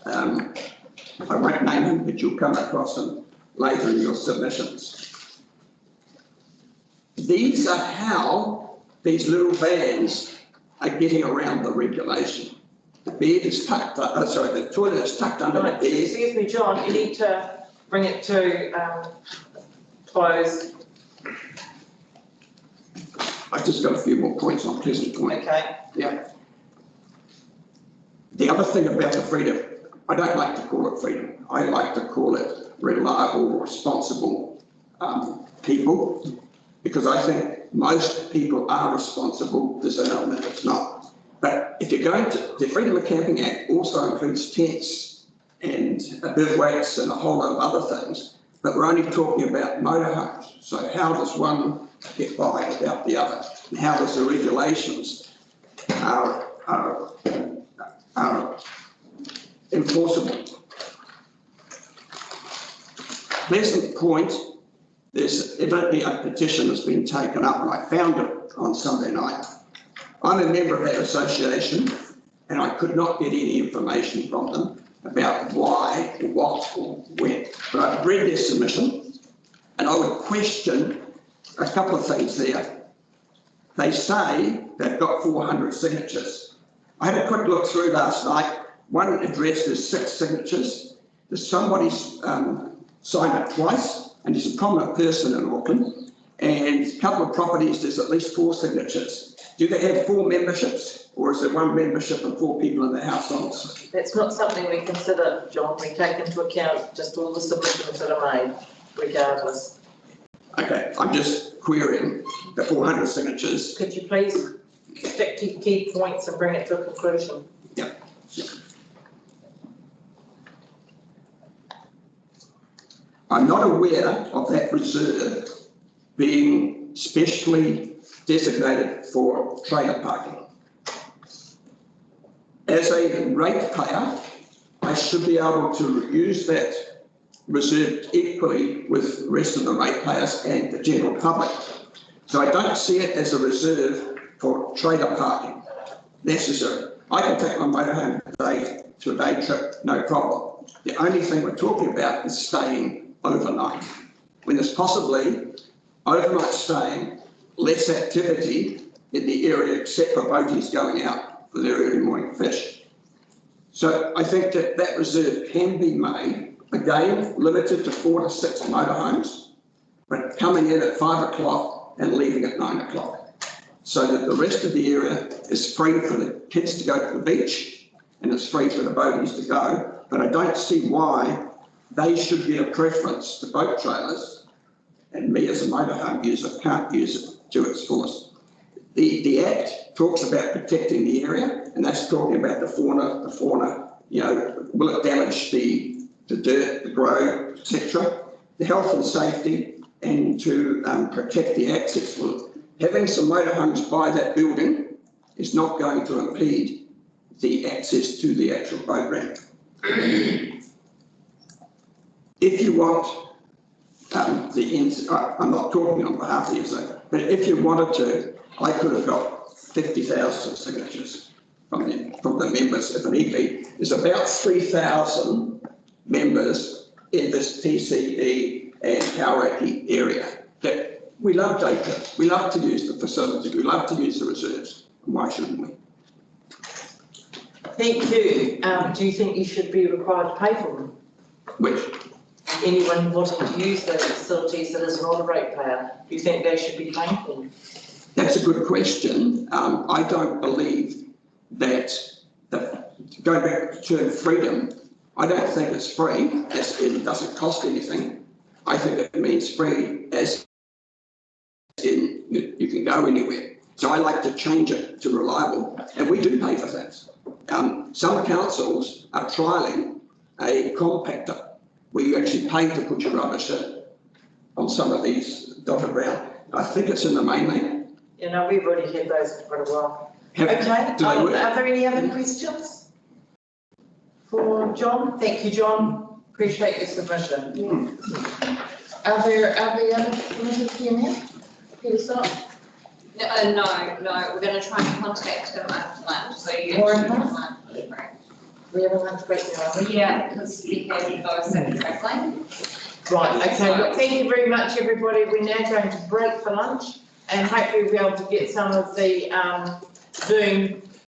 Speaker 19: I won't name him, but you'll come across him later in your submissions. These are how these little vans are getting around the regulation. The bed is tucked, the toilet is tucked under the bed.
Speaker 2: Excuse me, John, you need to bring it to close.
Speaker 19: I've just got a few more points on Pleasant Point.
Speaker 2: Okay.
Speaker 19: Yeah. The other thing about the freedom, I don't like to call it freedom. I like to call it reliable, responsible people, because I think most people are responsible. There's an element that's not. But if you're going to, the Freedom of Camping Act also includes tents and bivouacs and a whole lot of other things, but we're only talking about motorhomes. So how does one get by without the other? And how does the regulations are enforceable? Pleasant Point, there's evidently a petition that's been taken up, and I found it on Sunday night. I'm a member of that association, and I could not get any information from them about why, or what, or when. But I've read their submission, and I would question a couple of things there. They say they've got 400 signatures. I had a quick look through last night. One address is 6 signatures. There's somebody's signed it twice, and he's a prominent person in Auckland. And a couple of properties, there's at least 4 signatures. Do they have 4 memberships, or is it 1 membership and 4 people in the households?
Speaker 2: That's not something we consider, John. We take into account just all the submissions that are made, regardless.
Speaker 19: Okay, I'm just querying the 400 signatures.
Speaker 2: Could you please stick to key points and bring it to a conclusion?
Speaker 19: Yeah. I'm not aware of that reserve being specially designated for trailer parking. As a ratepayer, I should be able to use that reserve equally with the rest of the ratepayers and the general public. So I don't see it as a reserve for trailer parking necessary. I can take my motorhome to a day trip, no problem. The only thing we're talking about is staying overnight. When there's possibly overnight staying, less activity in the area except for boaties going out for their early morning fish. So I think that that reserve can be made, again, limited to 4 to 6 motorhomes, but coming in at 5 o'clock and leaving at 9 o'clock. So that the rest of the area is free for the kids to go to the beach and it's free for the boaties to go. But I don't see why they should get a preference to boat trailers, and me as a motorhome user can't use it to its fullest. The Act talks about protecting the area, and that's talking about the fauna, you know, will it damage the dirt, the grove, etc., the health and safety, and to protect the access. Well, having some motorhomes by that building is not going to impede the access to the actual boat ramp. If you want I'm not talking on behalf of you, but if you wanted to, I could have got 50,000 signatures from the members if an EP. There's about 3,000 members in this TCD and Hauraki area. That we love data, we love to use the facilities, we love to use the reserves. Why shouldn't we?
Speaker 2: Thank you. Do you think you should be required to pay for them?
Speaker 19: Which?
Speaker 2: Anyone wanting to use those facilities that is not a ratepayer, do you think they should be paying for them?
Speaker 19: That's a good question. I don't believe that, going back to the term freedom, I don't think it's free, as in it doesn't cost anything. I think it means free as in you can go anywhere. So I like to change it to reliable, and we do pay for things. Some councils are trialling a compactor where you actually pay to put your rubbish in on some of these dotted around. I think it's in the mainland.
Speaker 2: You know, we've already had those for quite a while.
Speaker 19: Okay,
Speaker 2: are there any other questions for John? Thank you, John. Appreciate your submission. Are there other committees here now? Peter Scott?
Speaker 18: No, we're going to try and contact him after lunch. So you
Speaker 2: we have a lunch break now.
Speaker 18: Yeah, because we have those at the track lane.
Speaker 2: Right, okay, well, thank you very much, everybody. We're now going to break for lunch and hopefully we'll be able to get some of the Zoom